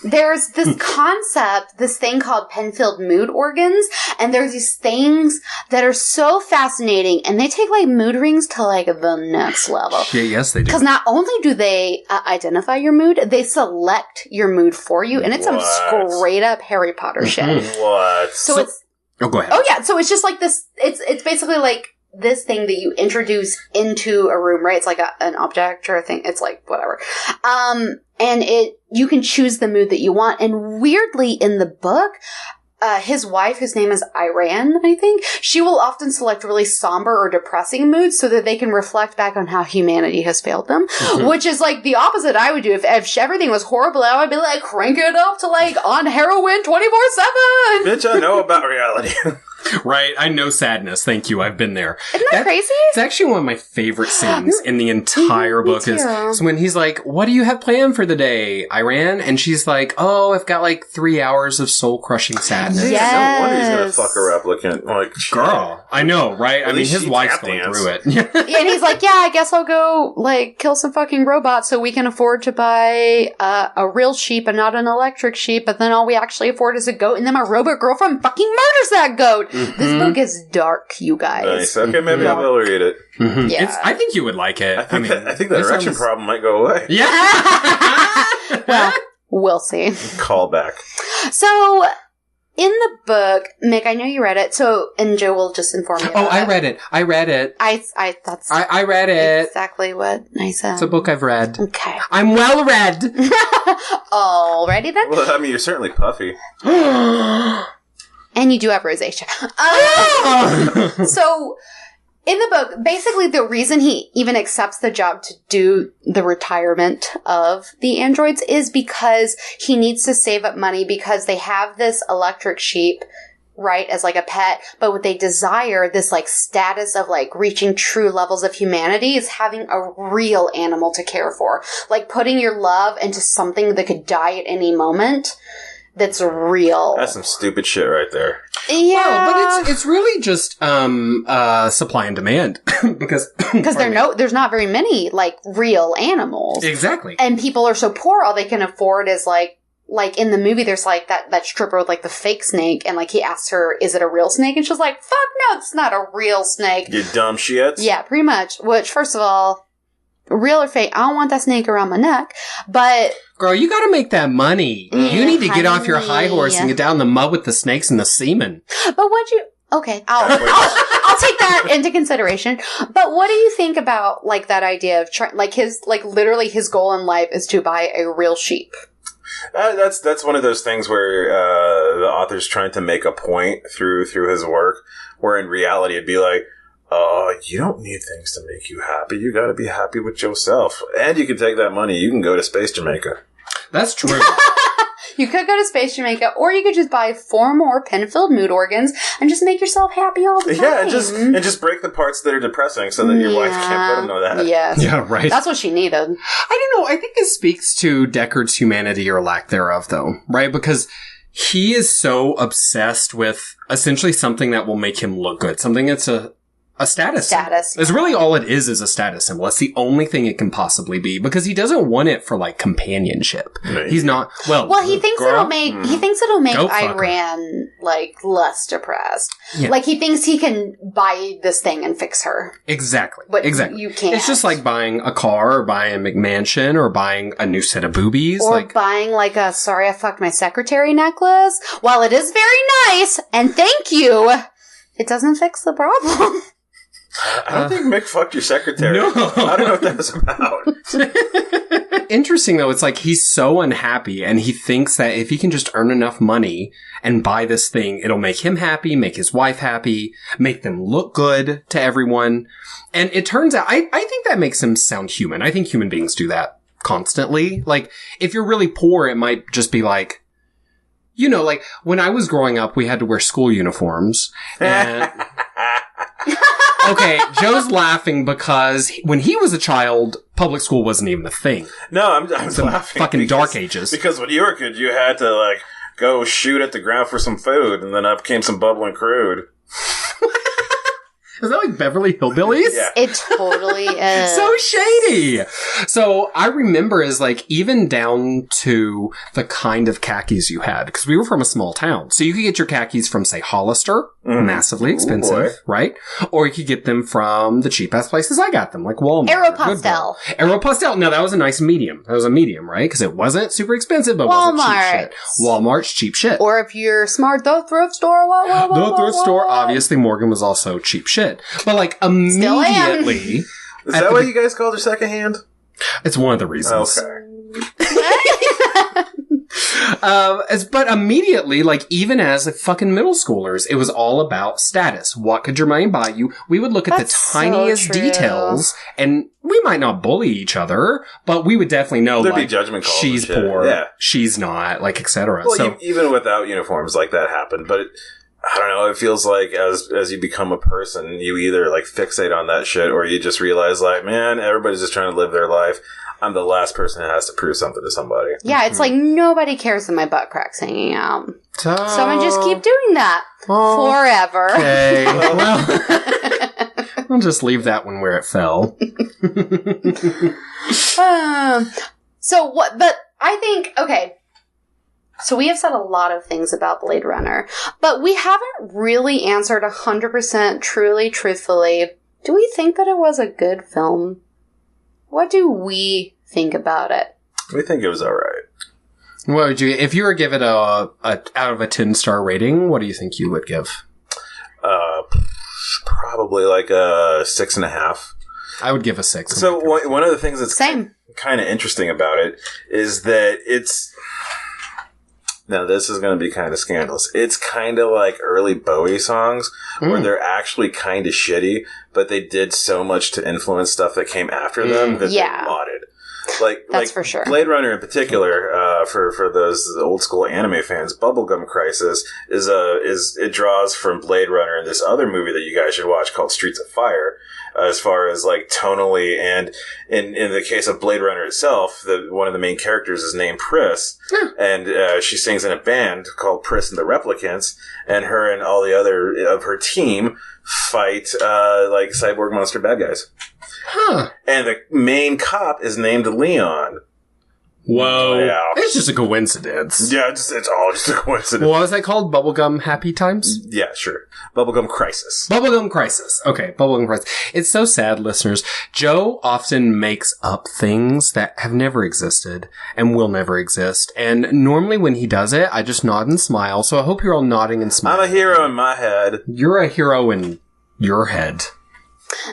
There's this concept, this thing called Penfield mood organs, and there's these things that are so fascinating, and they take like mood rings to like the next level. Yeah, yes, they do. Because not only do they identify your mood, they select your mood for you, and it's some straight up Harry Potter shit. What? So it's oh, go ahead. Oh yeah, so it's just like this. It's basically like this thing that you introduce into a room, right? It's like an object or a thing. It's like whatever. And you can choose the mood that you want. And weirdly, in the book, his wife, whose name is Iran, I think, she will often select really somber or depressing moods so that they can reflect back on how humanity has failed them. Which is like the opposite I would do. If everything was horrible, I would be like, crank it up to like on heroin 24/7. Bitch, I know about reality. Right, I know sadness. Thank you. I've been there. Isn't that crazy? It's actually one of my favorite scenes in the entire book is when he's like, what do you have planned for the day, Iran? And she's like, oh, I've got like 3 hours of soul-crushing sadness. Yes. No wonder he's gonna fuck a replicant. Like, Girl, I know, right? I mean, least his she wife's tap going dance. through it. Yeah, and he's like, yeah, I guess I'll go, like, kill some fucking robots so we can afford to buy a real sheep and not an electric sheep, but then all we actually afford is a goat, and then my robot girlfriend fucking murders that goat! This book is dark, you guys. Nice. Okay, maybe I will read it. Yeah. I think you would like it. I think the erection problem might go away. Yeah. Well, we'll see. Call back. So, in the book, Mick, I know you read it, so, and Joe will just inform me about I read it. I read it. That's I read it. exactly what I said. It's a book I've read. Okay. I'm well read. Alrighty then. Well, I mean, you're certainly puffy. And you do have rosacea. So, in the book, basically the reason he even accepts the job to do the retirement of the androids is because he needs to save up money because they have this electric sheep, right, as like a pet, but what they desire, this like status of like reaching true levels of humanity is having a real animal to care for. Like putting your love into something that could die at any moment. That's real. That's some stupid shit right there. Yeah. Well, but it's really just supply and demand because there's not very many like real animals. Exactly. And people are so poor, all they can afford is like in the movie, there's like that stripper with like the fake snake, and like he asks her, "Is it a real snake?" And she's like, "Fuck no, it's not a real snake." You dumb shits. Yeah, pretty much. Which, first of all, real or fake, I don't want that snake around my neck. But girl, you gotta make that money. You need to get off your high horse and get down in the mud with the snakes and the semen. But what you... Okay, I'll take that into consideration. But what do you think about, like, that idea of literally his goal in life is to buy a real sheep? That's one of those things where the author's trying to make a point through his work, where in reality it'd be like, you don't need things to make you happy. You gotta be happy with yourself. And you can take that money, you can go to Space Jamaica. That's true. You could go to Space Jamaica, or you could just buy 4 more Penfield mood organs and just make yourself happy all the time. Yeah, and just break the parts that are depressing so that your wife can't let him know that. Yes. Yeah, right. That's what she needed. I don't know. I think this speaks to Deckard's humanity or lack thereof, though, right? Because he is so obsessed with essentially something that will make him look good. Something that's a status symbol. It's really all it is a status symbol. It's the only thing it can possibly be because he doesn't want it for like companionship. Right. He's not, well, he thinks it'll make Iran like less depressed. Yeah. Like he thinks he can buy this thing and fix her. Exactly. But exactly. You can't. It's just like buying a car or buying a McMansion or buying a new set of boobies. Or buying like a sorry I fucked my secretary necklace. While it is very nice and thank you, it doesn't fix the problem. I don't think Mick fucked your secretary. No. I don't know what that was about. Interesting, though. It's like he's so unhappy, and he thinks that if he can just earn enough money and buy this thing, it'll make him happy, make his wife happy, make them look good to everyone. And it turns out, I think that makes him sound human. I think human beings do that constantly. Like, if you're really poor, it might just be like, you know, like, when I was growing up, we had to wear school uniforms, and... Okay, Joe's laughing because when he was a child, public school wasn't even a thing. No, I'm laughing. Fucking dark ages. Because when you were a kid, you had to, like, go shoot at the ground for some food, and then up came some bubbling crude. Is that like Beverly Hillbillies? Yeah. It totally is. So shady. So I remember is like even down to the kind of khakis you had, because we were from a small town. So you could get your khakis from, say, Hollister, massively expensive, right? Or you could get them from the cheap ass places I got them, like Walmart. Aeropostale. Aeropostale. No, that was a nice medium. That was a medium, right? Because it wasn't super expensive, but wasn't cheap shit. Walmart's cheap shit. Or if you're smart, the thrift store. The thrift store, obviously Morgan was also cheap shit. But like immediately... Is that why you guys called her secondhand? It's one of the reasons. Okay. But immediately, like, even as like, fucking middle schoolers, it was all about status. What could your money buy you? We would look at the tiniest details, and we might not bully each other, but we would definitely know, There'd like, be judgment calls she's and shit. poor, she's not, like, etc. Well, So even without uniforms, like, that happened, but I don't know, it feels like as you become a person, you either, like, fixate on that shit, or you just realize, like, man, everybody's just trying to live their life. I'm the last person that has to prove something to somebody. Yeah, it's like nobody cares that my butt crack's hanging out. So I'm gonna just keep doing that forever. Okay. Well, I'll just leave that one where it fell. So what, but I think, okay, so we have said a lot of things about Blade Runner, but we haven't really answered 100% truly, truthfully. Do we think that it was a good film? What do we think about it? We think it was alright. What would you, if you were to give it a out of a 10-star rating, what do you think you would give? Probably like a 6.5. I would give a 6. So one of the things that's kind of interesting about it is that it's... Now, this is going to be kind of scandalous. It's kind of like early Bowie songs where they're actually kind of shitty, but they did so much to influence stuff that came after them that they lauded. That's for sure. Blade Runner in particular, for those old school anime fans, Bubblegum Crisis it draws from Blade Runner and this other movie that you guys should watch called Streets of Fire. As far as like tonally, and in the case of Blade Runner itself, one of the main characters is named Pris, and she sings in a band called Pris and the Replicants, and her and all the other of her team fight like cyborg monster bad guys. Huh. And the main cop is named Leon. Whoa. Yeah. It's just a coincidence. Yeah, it's all just a coincidence. What was that called? Bubblegum Happy Times? Yeah, sure. Bubblegum Crisis. Bubblegum Crisis. Okay, Bubblegum Crisis. It's so sad, listeners. Joe often makes up things that have never existed and will never exist. And normally when he does it, I just nod and smile. So I hope you're all nodding and smiling. I'm a hero in my head. You're a hero in your head.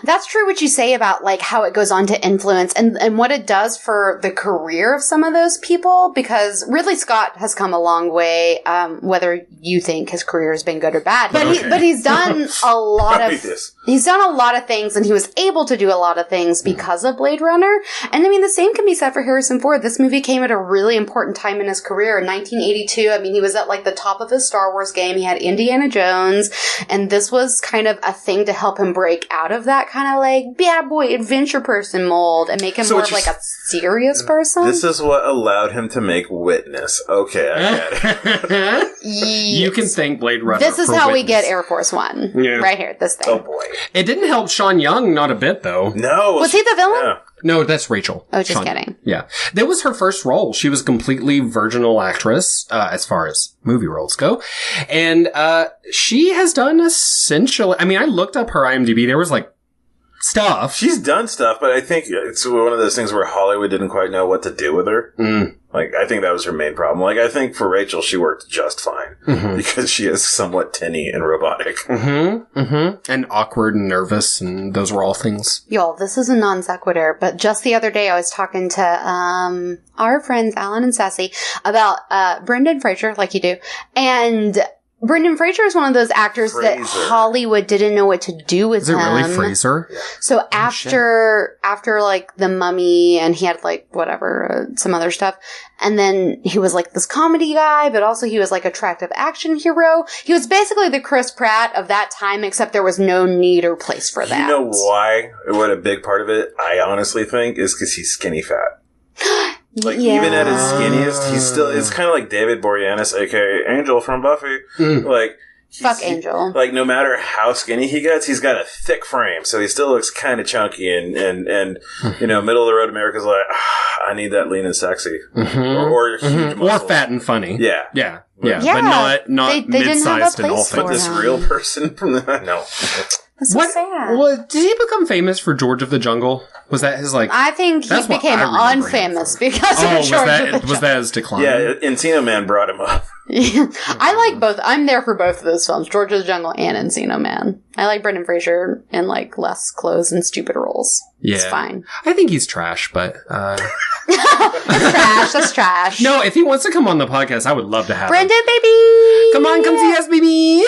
That's true what you say about like how it goes on to influence and what it does for the career of some of those people, because Ridley Scott has come a long way, whether you think his career has been good or bad. But he's done a lot of things, and he was able to do a lot of things because of Blade Runner. And I mean, the same can be said for Harrison Ford. This movie came at a really important time in his career. In 1982, I mean, he was at like the top of his Star Wars game. He had Indiana Jones, and this was kind of a thing to help him break out of that kind of like bad boy adventure person mold and make him more of like a serious person. This is what allowed him to make Witness. Okay, I get it. Yes. You can thank Blade Runner. This is for how Witness. we get Air Force One. Yeah. Right here, this thing. Oh boy. It didn't help Sean Young, not a bit though. No. Was he the villain? Yeah. No, that's Rachel. Oh, just Sean. kidding. Yeah. That was her first role. She was a completely virginal actress, as far as movie roles go. And, she has done essentially, I mean, I looked up her IMDb. There was like stuff. She's done stuff, but I think it's one of those things where Hollywood didn't quite know what to do with her. Like, I think that was her main problem. Like, I think for Rachel, she worked just fine because she is somewhat tinny and robotic. And awkward and nervous, and those were all things. Y'all, this is a non sequitur, but just the other day I was talking to our friends Alan and Sassy about Brendan Fraser, like you do, and Brendan Fraser is one of those actors that Hollywood didn't know what to do with him. Is it really Fraser? So after like The Mummy, and he had like whatever, some other stuff, and then he was like this comedy guy, but also he was like attractive action hero. He was basically the Chris Pratt of that time, except there was no need or place for that. You know why? What a big part of it, I honestly think, is because he's skinny fat. Like, even at his skinniest, he's still, it's kind of like David Boreanaz, aka Angel from Buffy. Like, Fuck Angel. Like, no matter how skinny he gets, he's got a thick frame, so he still looks kind of chunky, and you know, middle of the road America's like, I need that lean and sexy. Or huge muscle. Or fat and funny. Yeah. Yeah. Yeah. But not they didn't have a mid-sized and all place things. for But this him. real person from the... No. That's so sad. Well, did he become famous for George of the Jungle? Was that his, like... I think he That's what became I remember him unfamous because of was George that, of the was that his decline? Yeah, Encino Man brought him up. I like both. I'm there for both of those films, George of the Jungle and Encino Man. I like Brendan Fraser in, like, less clothes and stupid roles. Yeah. It's fine. I think he's trash, but... Trash. That's trash. No, if he wants to come on the podcast, I would love to have him. Brendan, baby! Come on, come see us, baby!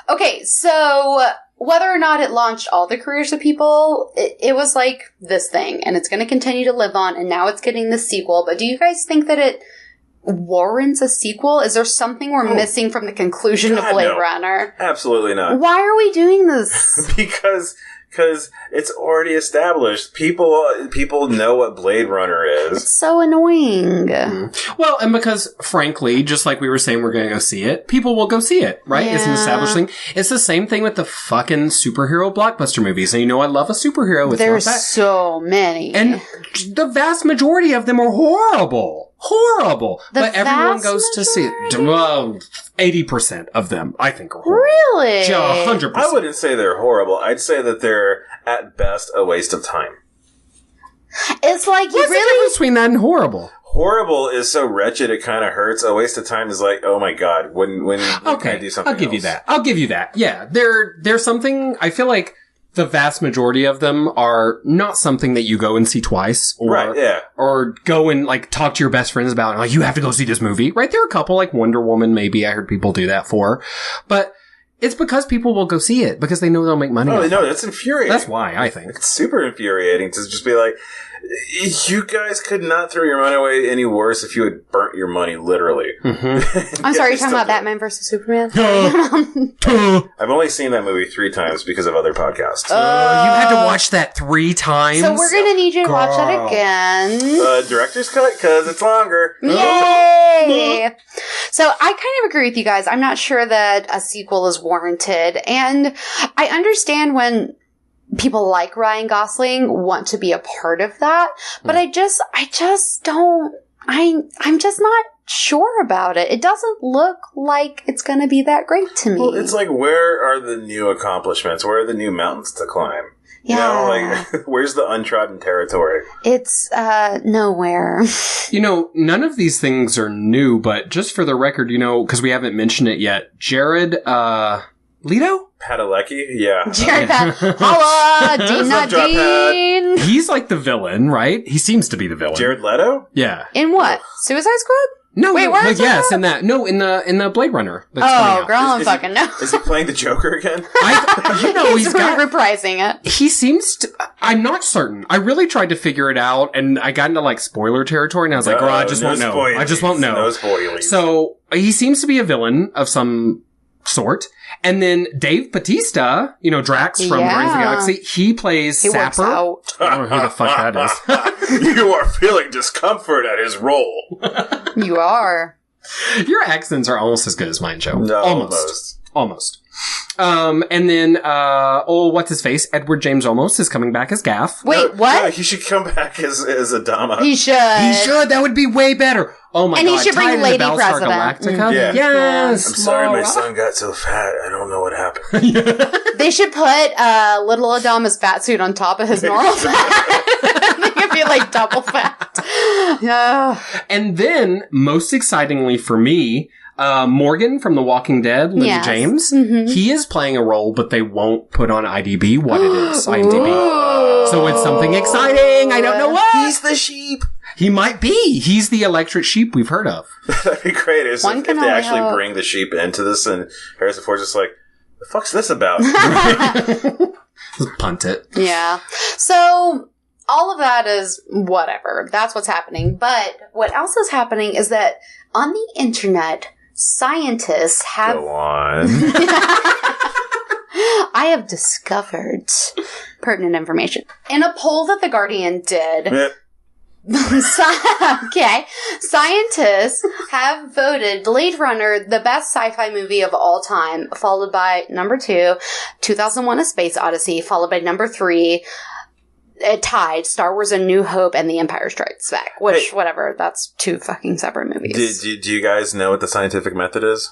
Okay, so... whether or not it launched all the careers of people, it was like this thing, and it's going to continue to live on, and now it's getting the sequel. But do you guys think that it warrants a sequel? Is there something we're missing from the conclusion of Blade Runner? Absolutely not. Why are we doing this? Because it's already established. People know what Blade Runner is. It's so annoying. Well, and because, frankly, just like we were saying we're going to go see it, people will go see it, right? It's an established thing. It's the same thing with the fucking superhero blockbuster movies. And you know I love a superhero. It's There's not that. so many. And the vast majority of them are horrible. Horrible. But everyone vast goes to see it. Well, 80% of them, I think, are horrible. Really? Yeah, 100%. I wouldn't say they're horrible. I'd say that they're, at best, a waste of time. It's like, What's the difference between that and horrible? Horrible is so wretched it kind of hurts. A waste of time is like, oh my god, when can I do something I'll give else? you that. I'll give you that. Yeah, there's something, I feel like the vast majority of them are not something that you go and see twice. Or, Right, yeah. Or go and, like, talk to your best friends about, like, you have to go see this movie. Right? There are a couple, like Wonder Woman, maybe I heard people do that for. But it's because people will go see it, because they know they'll make money. Oh, off no, it. that's infuriating. That's why, I think. It's super infuriating to just be like, you guys could not throw your money away any worse if you had burnt your money, literally. I'm sorry, you're talking about Batman versus Superman? I've only seen that movie 3 times because of other podcasts. You had to watch that 3 times? So we're gonna need you to watch that Girl. again. Director's cut, because it's longer. Yay! So I kind of agree with you guys. I'm not sure that a sequel is warranted. And I understand when people like Ryan Gosling want to be a part of that. But I just don't, I'm just not sure about it. It doesn't look like it's going to be that great to me. Well, it's like, where are the new accomplishments? Where are the new mountains to climb? You know, like, where's the untrodden territory? It's, nowhere. You know, none of these things are new, but just for the record, you know, because we haven't mentioned it yet, Jared, Leto? Padalecki? Yeah. Jared Holla! Dean, not Drop hat. Dean! He's like the villain, right? He seems to be the villain. Jared Leto? Yeah. In what? Suicide Squad? No, Wait, no, where but is that? yes, in that. No, in the Blade Runner. That's coming Oh, out. girl, I don't Is he- fucking know. Is he playing the Joker again? You know, he's got. reprising it. He seems to. I'm not certain. I really tried to figure it out, and I got into like spoiler territory, and I was like, "Girl, I just won't know. I just won't know." No spoilies. So he seems to be a villain of some sort. And then Dave Bautista, you know, Drax from Guardians of the Galaxy, he plays He works Sapper. out. I don't know who the fuck that is. You are feeling discomfort at his role. You are. Your accents are almost as good as mine, Joe. No, Almost. And then, what's his face? Edward James Olmos is coming back as Gaff. Wait, what? Yeah, he should come back as Adama. He should. He should. That would be way better. Oh my And god. he should bring tie it into Lady Battlestar President. Galactica. Yeah. Yes. I'm sorry my Laura. son got so fat. I don't know what happened. They should put little Adama's fat suit on top of his normal fat. They could be like double fat. Yeah. And then, most excitingly for me, Morgan from The Walking Dead, Lily Yes. James, he is playing a role, but they won't put on IMDb what it is. Ooh. So it's something exciting. I don't know what. He's the sheep. He might be. He's the electric sheep we've heard of. That'd be great. If One they can only actually hope. bring the sheep into this, and Harrison Ford's just like, the fuck's this about? Just punt it. Yeah. So all of that is whatever. That's what's happening. But what else is happening is that on the internet, scientists have Go on. I have discovered pertinent information. In a poll that The Guardian did, Okay. Scientists have voted Blade Runner the best sci-fi movie of all time, followed by number 2, 2001: A Space Odyssey, followed by number 3, tied Star Wars: A New Hope and The Empire Strikes Back, which, whatever, that's 2 fucking separate movies. Do you guys know what the scientific method is?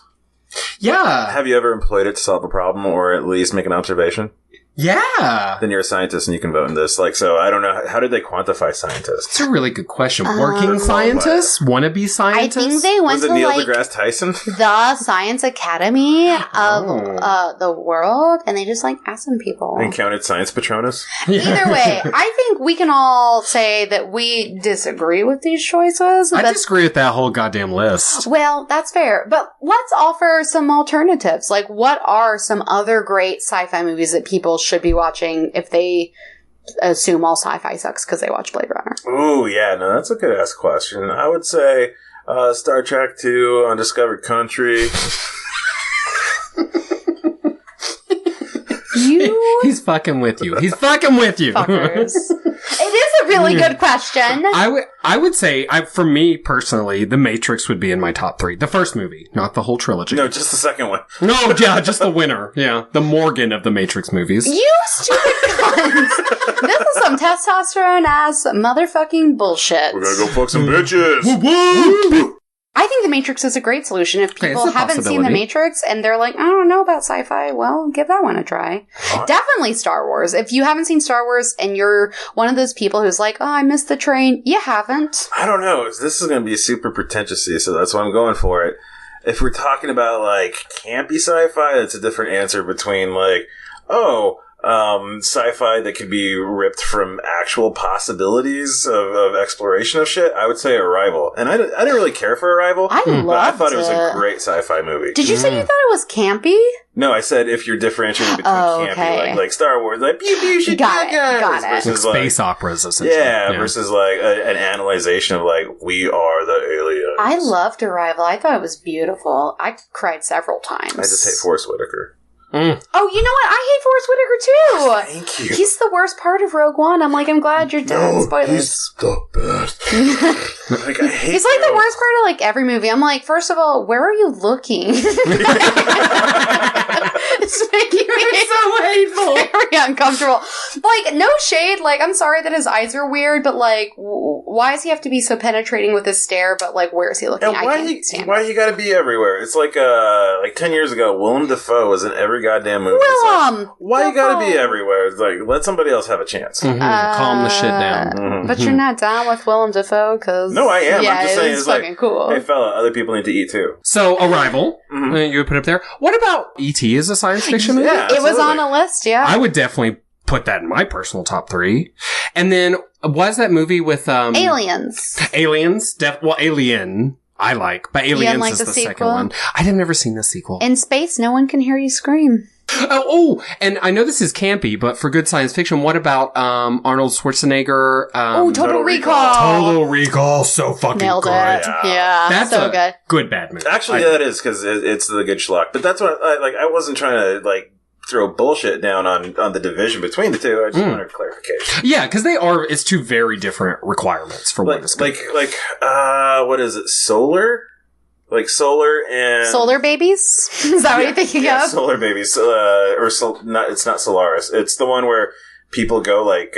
Yeah. Have you ever employed it to solve a problem or at least make an observation? Yeah. Then you're a scientist and you can vote in this. Like, so I don't know. How did they quantify scientists? It's a really good question. Working scientists? Wannabe scientists? I think they went Was it to, Neil like, deGrasse Tyson? the Science Academy of the world, and they just, like, asked some people. And counted Science Patronus? Either way, I think we can all say that we disagree with these choices. I disagree with that whole goddamn list. Well, that's fair. But let's offer some alternatives. Like, what are some other great sci-fi movies that people should be watching if they assume all sci-fi sucks because they watch Blade Runner? Ooh, yeah, no, that's a good ass question. I would say Star Trek 2, Undiscovered Country. He's fucking with you. He's fucking with you. Fuckers. It is a really good question. I would say, for me personally, The Matrix would be in my top 3. The first movie, not the whole trilogy. No, just the second one. No, yeah, just the winner. Yeah, the Morgan of the Matrix movies. You stupid cunts. This is some testosterone ass motherfucking bullshit. We're gonna go fuck some bitches. Woo! I think The Matrix is a great solution. If Okay, people it's a haven't seen The possibility. Matrix and they're like, I don't know about sci-fi, well, give that one a try. Definitely Star Wars. If you haven't seen Star Wars and you're one of those people who's like, oh, I missed the train, you haven't. I don't know. This is gonna be super pretentious, so that's why I'm going for it. If we're talking about, like, campy sci-fi, that's a different answer between, like, sci-fi that could be ripped from actual possibilities of exploration of shit. I would say Arrival. And I didn't really care for Arrival. I but I loved thought it was a it. great sci-fi movie. Did you say you thought it was campy? No, I said if you're differentiating between campy, okay. like Star Wars, like pew pew shoot Got it, guys, got it. versus like Space operas, essentially. versus like an analyzation of like we are the aliens. I loved Arrival. I thought it was beautiful. I cried several times. I just hate Forrest Whitaker. Oh, you know what? I hate Forrest Whitaker too. Thank you. He's the worst part of Rogue One. I'm glad you're done. Spoilers. He's the best. Like I hate. He's like the worst part of like every movie. I'm like, first of all, where are you looking? It's making me so hateful, very uncomfortable. Like, no shade. Like, I'm sorry that his eyes are weird, but like, why does he have to be so penetrating with his stare? But like, where is he looking? And why you gotta be everywhere? It's like 10 years ago, Willem Dafoe was in every goddamn movie. Why you gotta be everywhere? It's like, let somebody else have a chance. Calm the shit down. But you're not down with Willem Dafoe because No, I am. I'm just saying, it's it's fucking like, cool. hey fella, other people need to eat too. So, Arrival, you would put up there. What about E.T. as a science fiction movie? Yeah, It was absolutely. on a list, yeah. I would definitely put that in my personal top 3. And then, was that movie with Aliens. Aliens? Alien, I like, but Aliens like is the the second sequel? one. I have never seen the sequel. In space, no one can hear you scream. And I know this is campy, but for good science fiction, what about Arnold Schwarzenegger? Total Recall. Total Recall, so fucking Nailed good. it. Yeah, That's so a good bad movie. Actually, that is because it's the good schlock. But that's what I wasn't trying to like throw bullshit down on the division between the two. I just wanted clarification. Yeah, because it's 2 very different requirements for what is good. What is it? Solar? Like Solar and Solar Babies? Is that what you're thinking of? Solar Babies, it's not Solaris. It's the one where people go like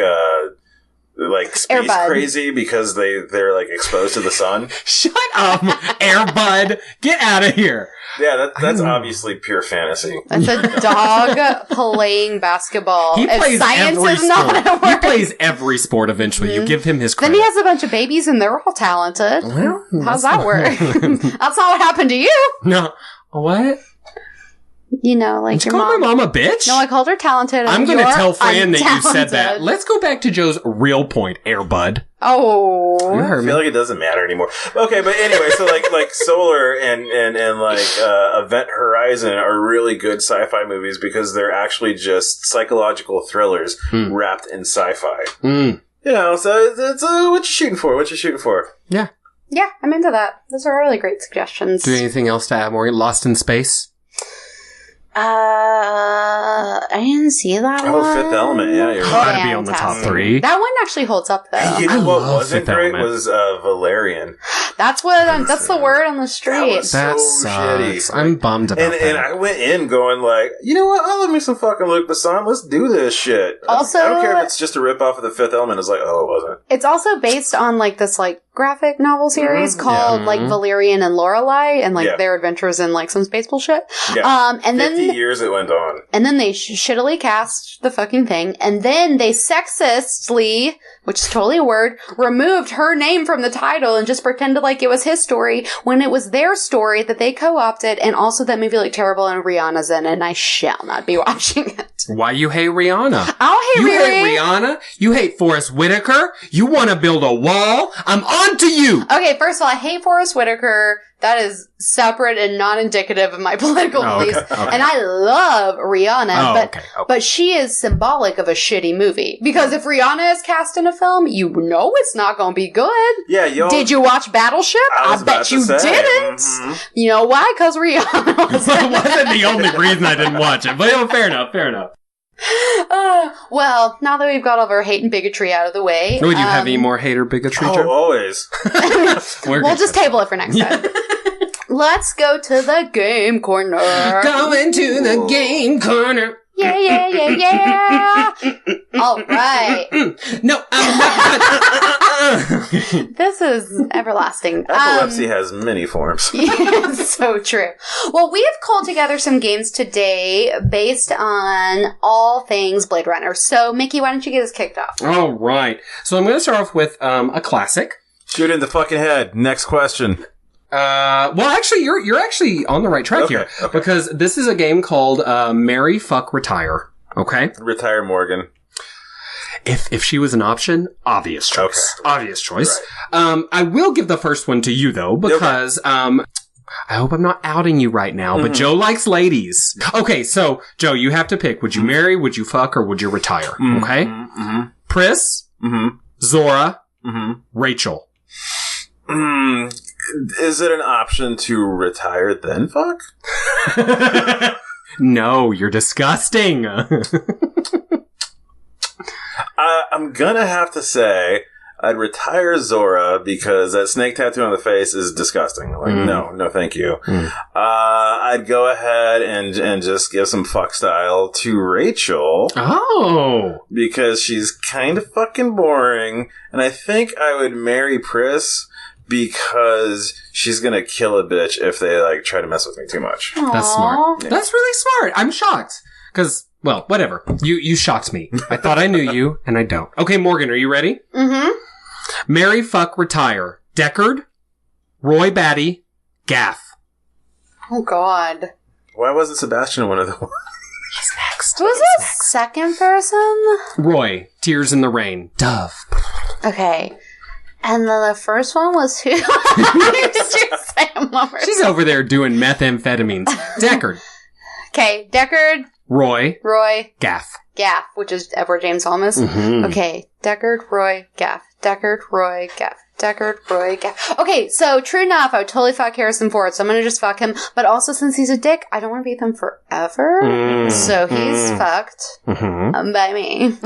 space Airbud. crazy because they're like exposed to the sun. Shut up, Airbud! Get out of here! Yeah, that's obviously pure fantasy. It's a dog playing basketball. He If plays science every is not sport. a He word. plays every sport eventually. You give him his Then credit. he has a bunch of babies and they're all talented. Well, How's that work? That's not what happened to you. No. What? You know, like Did you your call mom. my mom a bitch? No, I called her talented. I'm going gonna to tell Fran that you said that. untalented. Let's go back to Joe's real point, Airbud. Oh. You I heard me. feel like it doesn't matter anymore. Okay, but anyway, so like Solar and Event Horizon are really good sci-fi movies because they're actually just psychological thrillers wrapped in sci-fi. You know, so it's what you shooting for? What you shooting for? Yeah. Yeah, I'm into that. Those are really great suggestions. Do you have anything else to add, Morgan? Lost in Space? I didn't see that one. Oh, Fifth Element. Yeah, you're right. Gotta be on the top Fantastic. 3. That one actually holds up, though. You know what love wasn't Fifth great Element. was Valerian. That's the word on the street. was That so sucks. shitty. I'm bummed about And that. I went in going like, you know what? I'll love me some fucking Luc Besson. Let's do this shit. Also- I don't care if it's just a ripoff of the Fifth Element. It's like, oh, it wasn't. It's also based on like this like graphic novel series called like Valerian and Lorelei and like Yeah. their adventures in like some space bullshit. Yeah. And 50 then years it went on. they shittily cast the fucking thing, and then they sexistly, which is totally a word, removed her name from the title and just pretended like it was his story when it was their story that they co-opted, and also that movie looked terrible and Rihanna's in it, and I shall not be watching it. Why you hate Rihanna? I'll hate You Riri. hate Rihanna? You hate Forrest Whitaker? You want to build a wall? I'm on to you! Okay, first of all, I hate Forrest Whitaker. That is separate and not indicative of my political Oh, okay, beliefs. okay. And I love Rihanna, Oh, but okay. but she is symbolic of a shitty movie. Because if Rihanna is cast in a film, you know it's not going to be good. Yeah, yo. Did you watch Battleship? I was bet about to you say. didn't. Mhm. You know why? Because Rihanna was That in it. wasn't the only reason I didn't watch it, but fair enough. Well, now that we've got all of our hate and bigotry out of the way, Would you have any more hate or bigotry, Oh, Joe? always. we'll just table it for next time. Let's go to the game corner. Going to the game corner. Yeah, yeah, yeah, yeah. All right. No, I'm not. This is everlasting. Epilepsy has many forms. It's so true. Well, we have called together some games today based on all things Blade Runner. So, Mickey, why don't you get us kicked off? All right. So I'm going to start off with a classic. Shoot in the fucking head. Next question. Well, actually, you're actually on the right track here Okay. because this is a game called Marry, Fuck, Retire. Okay. Retire Morgan. If she was an option, obvious choice. Okay. Obvious choice. I will give the first one to you though because I hope I'm not outing you right now, but Joe likes ladies. Okay, so Joe, you have to pick. Would you marry? Would you fuck? Or would you retire? Okay. Pris, Zora, Rachel. Is it an option to retire then fuck? No, you're disgusting. I'm gonna have to say I'd retire Zora because that snake tattoo on the face is disgusting. Like, no, thank you. I'd go ahead and just give some fuck style to Rachel. Oh. Because she's kind of fucking boring. And I think I would marry Pris because she's gonna kill a bitch if they, like, try to mess with me too much. That's smart. That's really smart. I'm shocked. Because, well, whatever. You shocked me. I thought I knew you, and I don't. Okay, Morgan, are you ready? Mm-hmm. Marry, fuck, retire. Deckard, Roy Batty, Gaff. Oh, God. Why wasn't Sebastian one of the ones? He's next. Who's the second person? Roy, Tears in the Rain. Dove. Okay. And then the first one was who? Did you say him over? She's over there doing methamphetamines. Deckard, Okay, Deckard, Roy, Roy, Gaff. Gaff, which is Edward James Olmos. Okay, Deckard, Roy, Gaff. Deckard, Roy, Gaff. Deckard, Roy, Gaff. Okay, so true enough, I would totally fuck Harrison Ford, so I'm gonna just fuck him. But also, since he's a dick, I don't want to be with him forever. So he's fucked by me.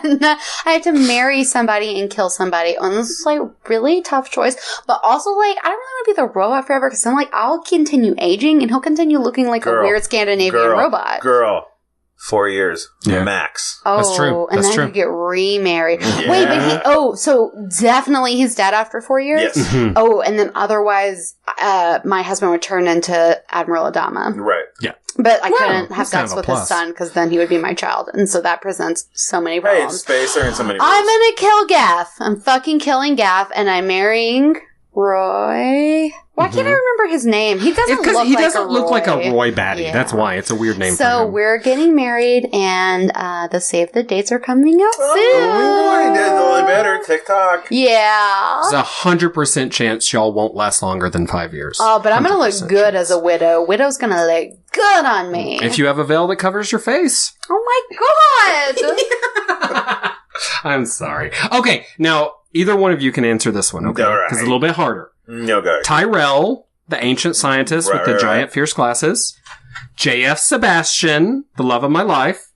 And then I have to marry somebody and kill somebody. And this is like really tough choice. But also, like, I don't really want to be the robot forever because then, like, I'll continue aging and he'll continue looking like a weird Scandinavian robot. Girl. 4 years. Yeah. Max. Oh, That's true. and That's then true. you get remarried. Yeah. Wait, but so definitely he's dead after 4 years? Yes. Oh, and then otherwise, my husband would turn into Admiral Adama. Right. Yeah. But I Well, couldn't have that's kind sex of a with his plus. son because then he would be my child. And so that presents so many Hey, problems. it's space. There ain't so many I'm rules. gonna kill Gaff. I'm fucking killing Gaff, and I'm marrying Roy. Why can't I remember his name? He doesn't Because look he like doesn't a look like a Roy. Roy Batty. Yeah. That's why. It's a weird name for So him. we're getting married, and the save the dates are coming out soon. Oh, that's only better. TikTok. Yeah. There's a 100% chance y'all won't last longer than 5 years. Oh, but I'm gonna look 100% good chance. as a widow. Widow's gonna look good on me. If you have a veil that covers your face. Oh my god! I'm sorry. Okay, now, either one of you can answer this one, okay? All right. Because it's a little bit harder. No go. Tyrell, the ancient scientist with the Right. giant fierce glasses. JF Sebastian, the love of my life,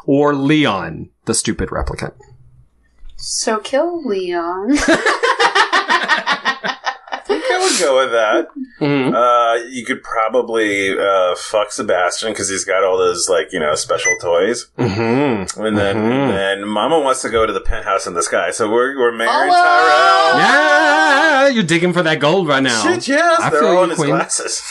or Leon, the stupid replicant? So kill Leon. I would go with that. Mm-hmm. You could probably fuck Sebastian because he's got all those special toys. Mm-hmm. And then Mama wants to go to the penthouse in the sky, so we're marrying Hello! Tyrell. Yeah, you're digging for that gold right now. Shit, yes, I they're feel all you, in his Queen. glasses.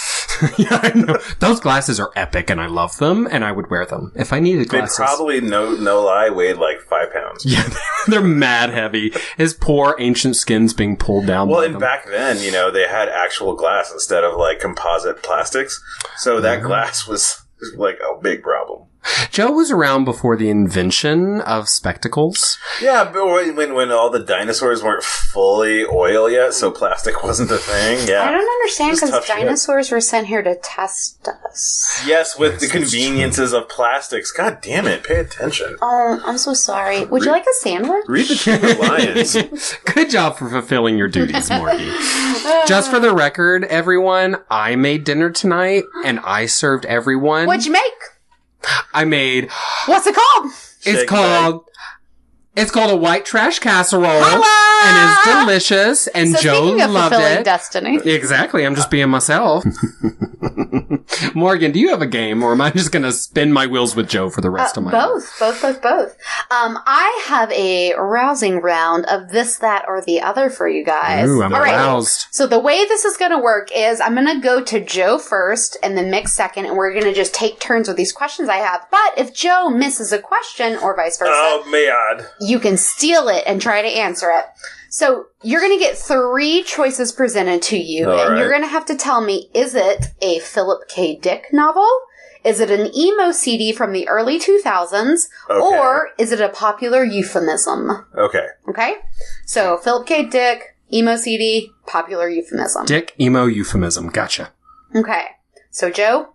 Yeah, I know. Those glasses are epic, and I love them, and I would wear them if I needed They glasses. probably, no lie, weighed like 5 pounds. Yeah, they're mad heavy. His poor ancient skin's being pulled down. Well, by and them. back then, they had actual glass instead of composite plastics. So that glass was a big problem. Joe was around before the invention of spectacles. Yeah, but when all the dinosaurs weren't fully oil yet, so plastic wasn't a thing. Yeah, I don't understand It's because tough shit. dinosaurs were sent here to test us. Yes, with the conveniences of plastics. God damn it, pay attention. Oh, I'm so sorry. Would you like a sandwich? Read the King of Lions. Good job for fulfilling your duties, Morgie. Just for the record, everyone, I made dinner tonight, and I served everyone. What'd you make? I made... What's it called? It's called a white trash casserole. Hello! And it's delicious, and So Joe speaking of loved fulfilling it. destiny. Exactly, I'm just being myself. Morgan, do you have a game, or am I just going to spin my wheels with Joe for the rest of my life? Both. I have a rousing round of this, that, or the other for you guys. Ooh, I'm All right. aroused. So the way this is going to work is I'm going to go to Joe first and then Mick second, and we're going to just take turns with these questions I have. But if Joe misses a question or vice versa, Oh, man. you can steal it and try to answer it. So you're going to get 3 choices presented to you, All and right. you're going to have to tell me, is it a Philip K. Dick novel? Is it an emo CD from the early 2000s? Okay. Or is it a popular euphemism? Okay. Okay? So Philip K. Dick, emo CD, popular euphemism. Dick, emo, euphemism. Gotcha. Okay. So Joe,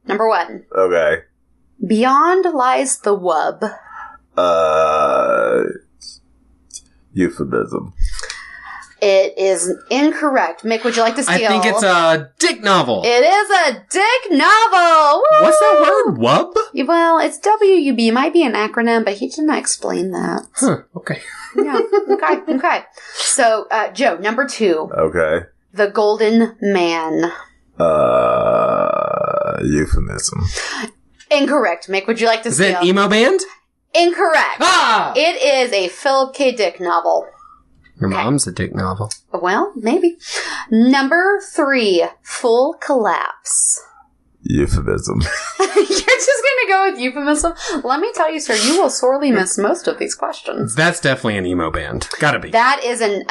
number 1. Okay. Beyond lies the wub. Euphemism. It is incorrect. Mick, would you like to steal? I think it's a dick novel. It is a dick novel! Woo! What's that word? Wub? Well, it's WUB. It might be an acronym, but he did not explain that. Huh, okay. Yeah. Okay. So, Joe, number 2. Okay. The Golden Man. Euphemism. Incorrect. Mick, would you like to Is steal? it an emo band? Incorrect. Ah! It is a Philip K. Dick novel. Your mom's a dick novel. Well, maybe. Number 3. Full Collapse. Euphemism. You're just going to go with euphemism? Let me tell you, sir, you will sorely miss most of these questions. That's definitely an emo band. Gotta be. That is an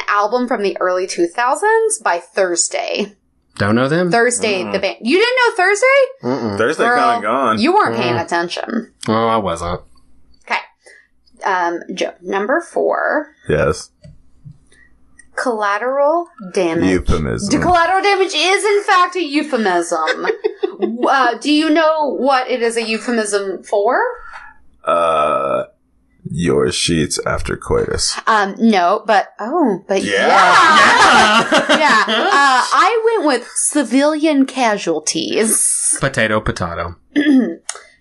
album from the early 2000s by Thursday. Don't know them? Thursday, the band. You didn't know Thursday? Mm-mm. Thursday Girl, come and gone. You weren't paying attention. Oh, I wasn't. Okay. Joe, number 4. Yes. Collateral damage. Euphemism. Collateral damage is, in fact, a euphemism. Do you know what it is a euphemism for? Your sheets after coitus. No, but yeah. Yeah. Yeah. I went with civilian casualties. Potato.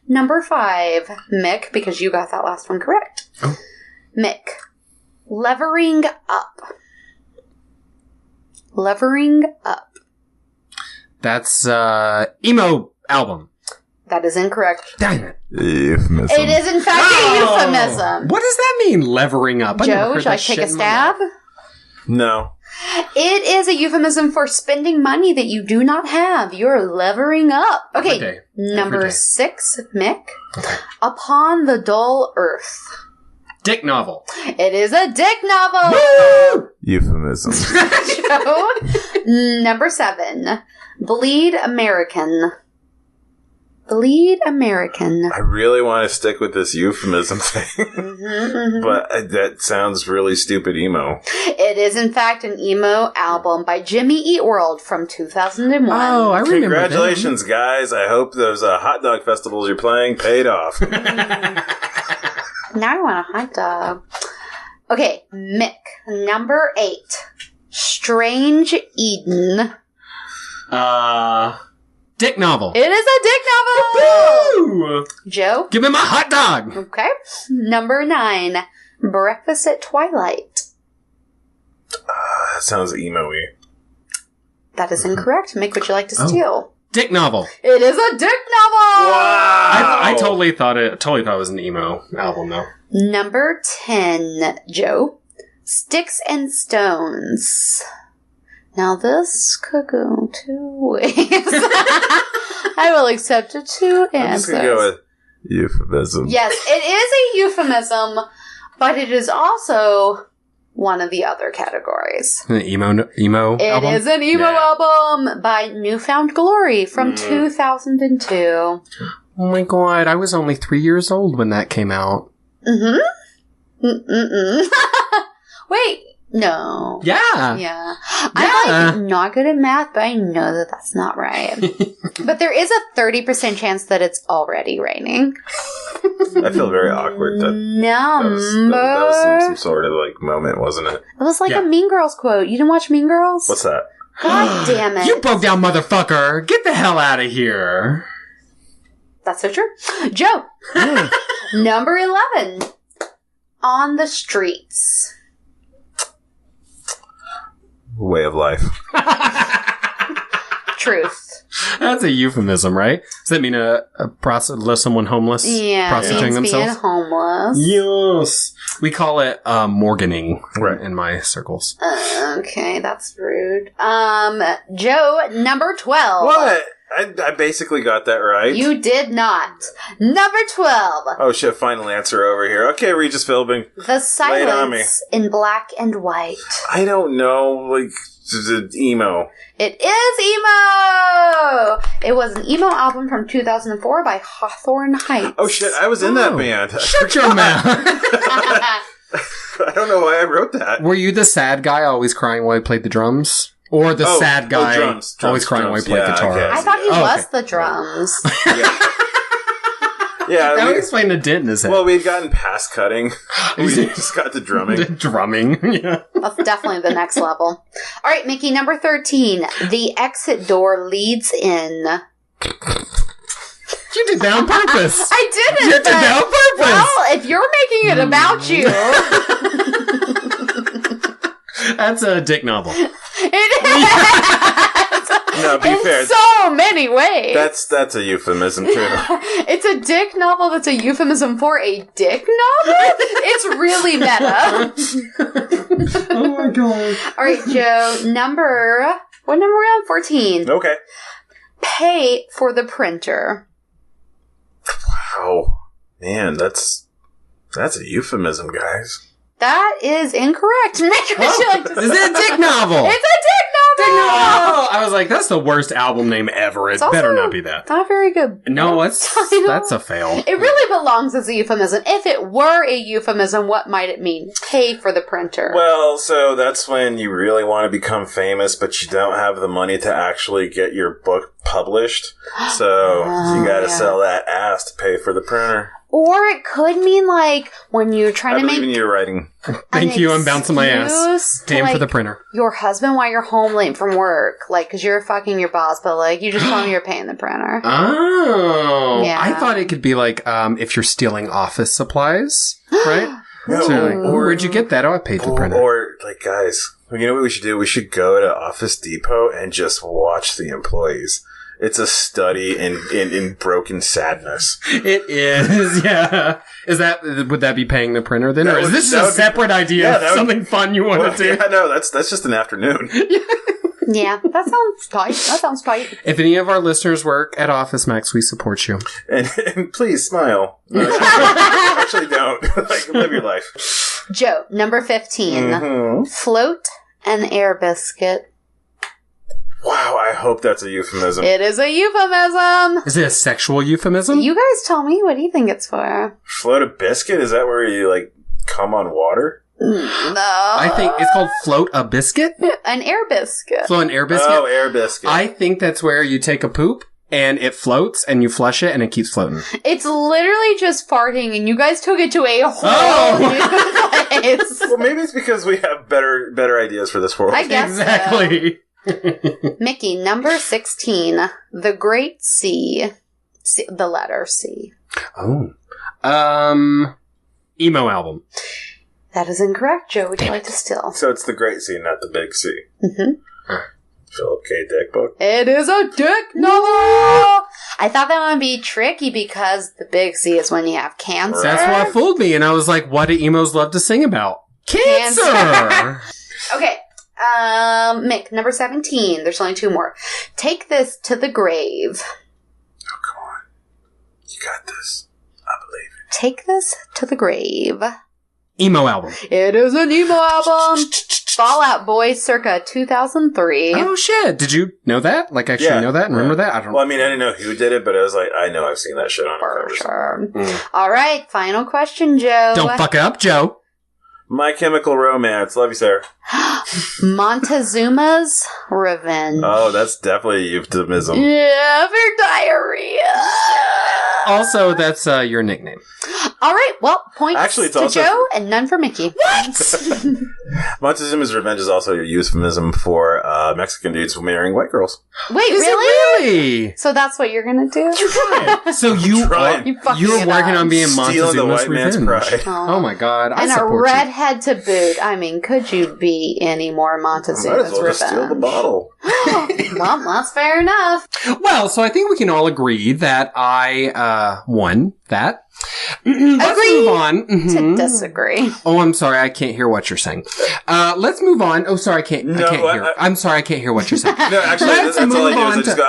Number 5, Mick, because you got that last one correct. Oh. Mick, levering up. Levering up. That's, emo album. That is incorrect. Dang it. Euphemism. It is, in fact, a euphemism. What does that mean, levering up? I never Joe, heard should I that take shit a in my stab? life. No. It is a euphemism for spending money that you do not have. You're levering up. Okay, Every day. number Every day. 6, Mick. Okay. Upon the Dull Earth. Dick novel. It is a dick novel. Euphemism. Joe. Number 7, Bleed American. Bleed American. I really want to stick with this euphemism thing, Mm-hmm. but that sounds really stupid emo. It is, in fact, an emo album by Jimmy Eat World from 2001. Oh, I remember Congratulations, guys. I hope those hot dog festivals you're playing paid off. Now I want a hot dog. Okay, Mick. Number 8, Strange Eden. them. Dick novel. It is a dick novel! Woo! Joe? Give me my hot dog! Okay. Number 9. Breakfast at Twilight. That sounds emo-y. That is incorrect. Make what you like to steal. Dick novel. It is a dick novel! Wow! I totally thought it was an emo album, though. Number 10, Joe. Sticks and Stones. Now this could go 2 ways. I will accept 2 answers. I'm just going to go with euphemism. Yes, it is a euphemism, but it is also one of the other categories. An emo album? It is an emo album by Newfound Glory from 2002. Oh my god, I was only 3 years old when that came out. Wait, no. Yeah. Yeah. I'm like not good at math, but I know that that's not right. But there is a 30% chance that it's already raining. I feel very awkward. That was some sort of like moment, wasn't it? It was like a Mean Girls quote. You didn't watch Mean Girls? What's that? God damn it. You broke down, motherfucker! Get the hell out of here! That's so true. Joe. Number 11. On the Streets. Way of life. Truth. That's a euphemism, right? Does that mean someone homeless prostituting means themselves? being homeless. Yes. We call it morganing in my circles. Okay, that's rude. Joe, number 12. What? I basically got that right. You did not. Number 12. Oh shit, final answer over here. Okay, Regis Philbin. The Silence in Black and White. I don't know, like, emo. It is emo! It was an emo album from 2004 by Hawthorne Heights. Oh shit, I was in that band. Shut your mouth! I don't know why I wrote that. Were you the sad guy always crying while he played the drums? Or the sad guy always crying while he played guitar? I thought he was the drums. Yeah, that would explain the dent in his head. Well, we had gotten past cutting. We just got to drumming. The drumming, yeah. That's definitely the next level. All right, Mickey, number 13. The exit door leads in. You did that on purpose. I didn't. You did that on purpose. Well, if you're making it about you. That's a dick novel. It is. No, be fair. In so many ways. That's a euphemism too. It's a dick novel that's a euphemism for a dick novel? It's really meta. Oh my god. All right, Joe. What number are we on? 14. Okay. Pay for the printer. Wow. Man, that's a euphemism, guys. That is incorrect. Make what you like to say. Is it a dick novel? It's a dick novel! Oh, I was like, that's the worst album name ever. It better not be that. Not very good. No, that's a fail. It really belongs as a euphemism. If it were a euphemism, what might it mean? Pay for the printer. Well, so that's when you really want to become famous, but you don't have the money to actually get your book published. So you got to sell that ass to pay for the printer. Or it could mean like when you're trying to make. I believe in your writing. Thank you. I'm bouncing my ass. Damn for the printer. Your husband while you're home late from work, like because you're fucking your boss, but like you just told him you're paying the printer. Oh, yeah. I thought it could be like if you're stealing office supplies, right? No, so like, where'd you get that? Oh, I paid the printer. Or like, guys, you know what we should do? We should go to Office Depot and just watch the employees. It's a study in broken sadness. It is, yeah. Would that be paying the printer then? Or is this a separate idea of something fun you want to do? Yeah, no, that's just an afternoon. Yeah, that sounds tight. If any of our listeners work at Office Max, we support you. And please smile. Actually don't. Like, live your life. Joe, number 15. Mm-hmm. Float an air biscuit. Wow, I hope that's a euphemism. It is a euphemism. Is it a sexual euphemism? You guys tell me. What do you think it's for? Float a biscuit? Is that where you, like, come on water? No. I think it's called float a biscuit. An air biscuit. Float an air biscuit? Oh, air biscuit. I think that's where you take a poop and it floats and you flush it and it keeps floating. It's literally just farting and you guys took it to a whole new place. Well, maybe it's because we have better ideas for this world. I guess exactly. so. Mickey, number 16. The Great C. The letter C. Oh. Emo album. That is incorrect, Joe. Would you like to steal? So it's the Great C, not the Big C. Mm-hmm. Philip K. Dick book. It is a dick novel! I thought that would be tricky because the big C is when you have cancer. That's what fooled me, and I was like, what do emos love to sing about? Cancer! Okay. Mick, number 17. There's only 2 more. Take this to the grave. Oh, come on. You got this. I believe it. Take this to the grave. Emo album. It is an emo album. Fall Out Boy circa 2003. Oh, shit. Did you know that? Like, actually know that and remember that? I don't know. Well, I mean, I didn't know who did it, but I was like, I know I've seen that shit on For a sure. All right, final question, Joe. Don't fuck it up, Joe. My Chemical Romance. Love you, Sarah. Montezuma's Revenge. Oh, that's definitely euphemism. Yeah, for diarrhea. Also, that's your nickname. All right, well, points Actually, it's to also Joe and none for Mickey. What? Montezuma's Revenge is also a euphemism for Mexican dudes marrying white girls. Wait, Is really? it really? So that's what you're gonna do? So you Trying. you're working on being Stealing the Montezuma's white man's Revenge. pride. Oh my god, I And a support you. redhead to boot. I mean, could you be any more Might Montezuma's as well just steal the Revenge? bottle. Well, that's fair enough. Well, so I think we can all agree that I won that. Let's Agree move on. To Mhm. disagree. Oh, I'm sorry, I can't hear what you're saying. Let's move on. Oh, sorry, I can't hear. I'm sorry, I can't hear what you're saying. No, actually, Let's that's all I move do is on I just to- go.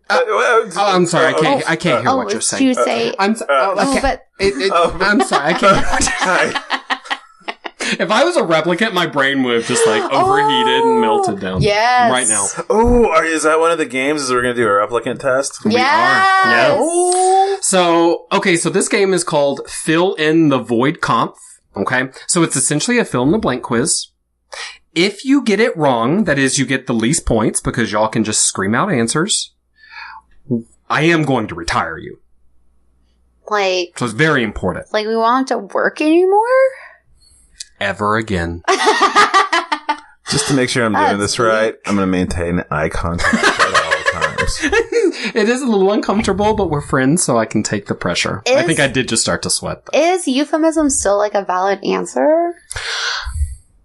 Oh, I'm sorry, I can't hear what you're Did saying. you say? I'm sorry. but I'm sorry, I can't hear what you're saying. Hi. If I was a replicant, my brain would have just like overheated and melted down. Yes. Right now. Oh, is that one of the games? Is we're going to do a replicant test? We Yes. are. Yeah. So this game is called Fill in the Void Conf. Okay. So it's essentially a fill in the blank quiz. If you get it wrong, that is, you get the least points because y'all can just scream out answers. I am going to retire you. So it's very important. Like we won't have to work anymore? Ever again. Just to make sure I'm doing this right, I'm going to maintain eye contact at all times. It is a little uncomfortable, but we're friends, so I can take the pressure. I Is- think I did just start to sweat, though. Is euphemism still like a valid answer?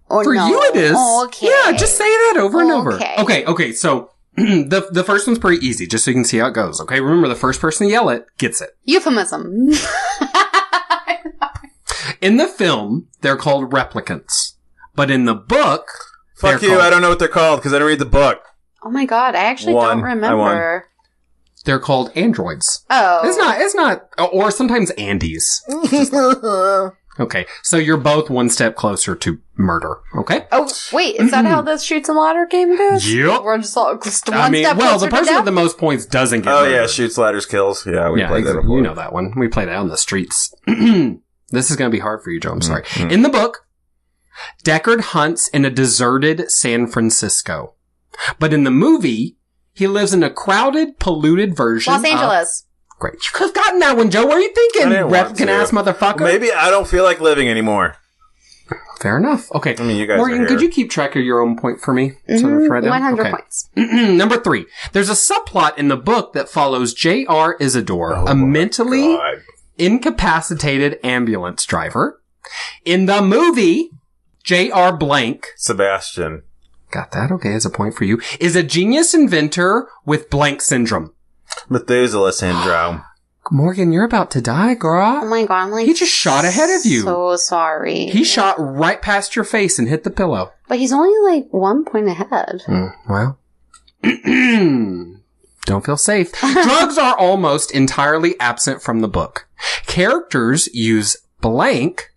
Or For no? you, it is. Oh, okay. Yeah, just say that over and over. Okay. Okay, so the first one's pretty easy, just so you can see how it goes. Okay, remember, the first person to yell it gets it. Euphemism. In the film, they're called replicants. But in the book... Fuck you, I don't know what they're called because I didn't read the book. Oh my god, I actually don't remember. They're called androids. Oh. It's not, or sometimes Andes. Okay, so you're both one step closer to murder, okay? Oh, wait, is that how this shoots and ladder game goes? Yep. We're just all just one I mean, step well, closer the person to with death? the most points doesn't get Oh, murdered. yeah, shoots, ladders, kills. Yeah, we played that exactly. before. You know that one. We played it on the streets. This is going to be hard for you, Joe. I'm sorry. Mm-hmm. In the book, Deckard hunts in a deserted San Francisco. But in the movie, he lives in a crowded, polluted version Los Angeles. Great. You could have gotten that one, Joe. What are you thinking, I didn't want replicant to. ass motherfucker? Maybe I don't feel like living anymore. Fair enough. Okay. I mean, you guys Morgan, are here. could you keep track of your own point for me? So to write down? 100 Okay. points. Number 3. There's a subplot in the book that follows J.R. Isidore, a mentally God. incapacitated ambulance driver. In the movie, J.R. Blank, Sebastian. got that? Okay, as a point for you, is a genius inventor with blank syndrome. Methuselah syndrome. Morgan, you're about to die, Oh girl. my god, I'm like... He just shot ahead of you. So sorry. He shot right past your face and hit the pillow. But he's only like 1 point ahead. Well, don't feel safe. Drugs are almost entirely absent from the book. Characters use blank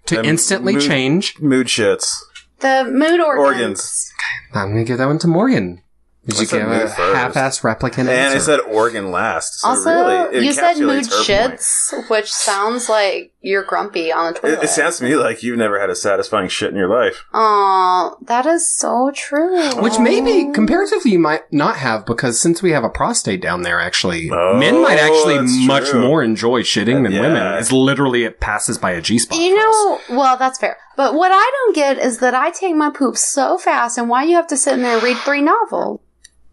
to And instantly mood- change. Mood shits. The mood organs. Organs. I'm going to give that one to Morgan. Did you I said give mood a first. half-assed replicant And answer? I said organ last. So Also, really, it you said mood encapsulates her point. shits, which sounds like you're grumpy on the toilet. It sounds to me like you've never had a satisfying shit in your life. Aw, that is so true. Which maybe, comparatively, you might not have, because since we have a prostate down there, actually, men might actually much true. more enjoy shitting than women. It's literally, it passes by a G-spot. You know, well, that's fair. But what I don't get is that I take my poop so fast, and why you have to sit in there and read 3 novels?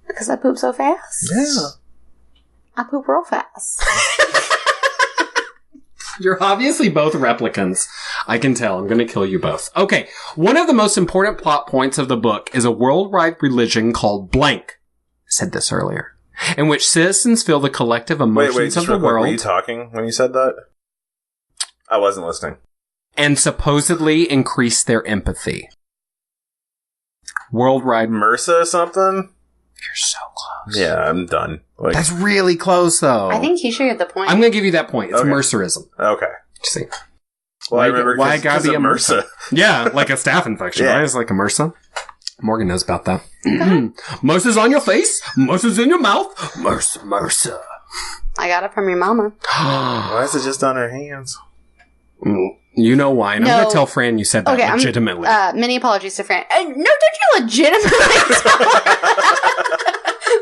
Because I poop so fast. Yeah. I poop real fast. You're obviously both replicants. I can tell. I'm going to kill you both. Okay. One of the most important plot points of the book is a worldwide religion called blank. I said this earlier. In which citizens feel the collective emotions of the world. Were you talking when you said that? I wasn't listening. And supposedly increase their empathy. Worldwide. MRSA something? You're so close. Yeah, I'm done. Like, That's really close, though. I think he should get the point. I'm going to give you that point. It's Okay. Mercerism. okay. See? Well, I remember why gotta be a MRSA. Yeah, like a staph infection. Yeah. Right? It's like a MRSA. Morgan knows about that. MRSA's on your face. MRSA's in your mouth. MRSA. I got it from your mama. Why is it just on her hands? You know why. And I'm No. going to tell Fran you said that legitimately. Many apologies to Fran. No, don't you legitimately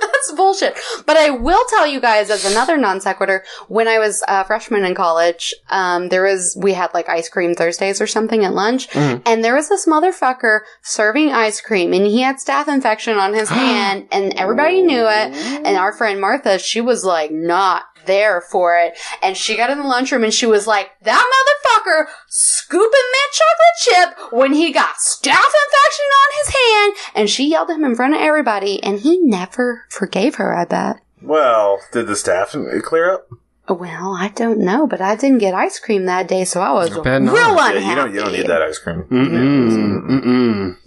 That's bullshit. But I will tell you guys, as another non sequitur, when I was a freshman in college, we had like ice cream Thursdays or something at lunch, and there was this motherfucker serving ice cream, and he had staph infection on his hand, and everybody knew it, and our friend Martha, she was like not there for it, and she got in the lunchroom and she was like, that motherfucker scooping that chocolate chip when he got staph infection on his hand, and she yelled at him in front of everybody, and he never forgave her, I bet. Well, did the staff clear up? Well, I don't know, but I didn't get ice cream that day, so I was real bet not. unhappy. Yeah, you don't need that ice cream.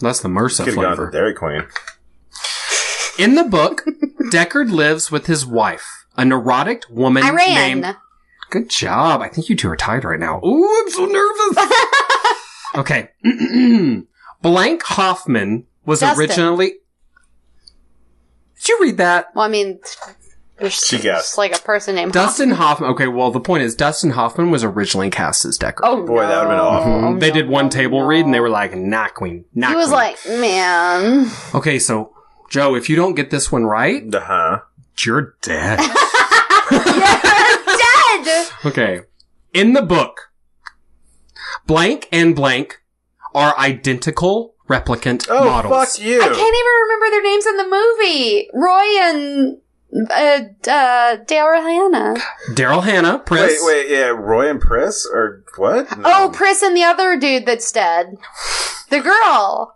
That's the MRSA Could have gone to flavor. Dairy Queen. In the book, Deckard lives with his wife, a neurotic woman Iran. named... Good job. I think you two are tied right now. Ooh, I'm so nervous. Okay. Blank Hoffman was Dustin. originally... Did you read that? Well, I mean, there's She guessed. just like a person named Dustin Hoffman. Okay, well, the point is, Dustin Hoffman was originally cast as Deckard. Oh, Boy, that would've been awful. They did one table read, and they were like, nah, queen. Nah, He was queen. like, man. Okay, so, Joe, if you don't get this one right, Uh-huh. you're dead. You're dead! Okay. In the book, blank and blank are identical replicant Oh, models. fuck you. I can't even remember their names in the movie. Roy and Daryl Hannah. Daryl Hannah, Pris. Wait, yeah, Roy and Pris? Or what? No. Oh, Pris and the other dude that's dead. The girl.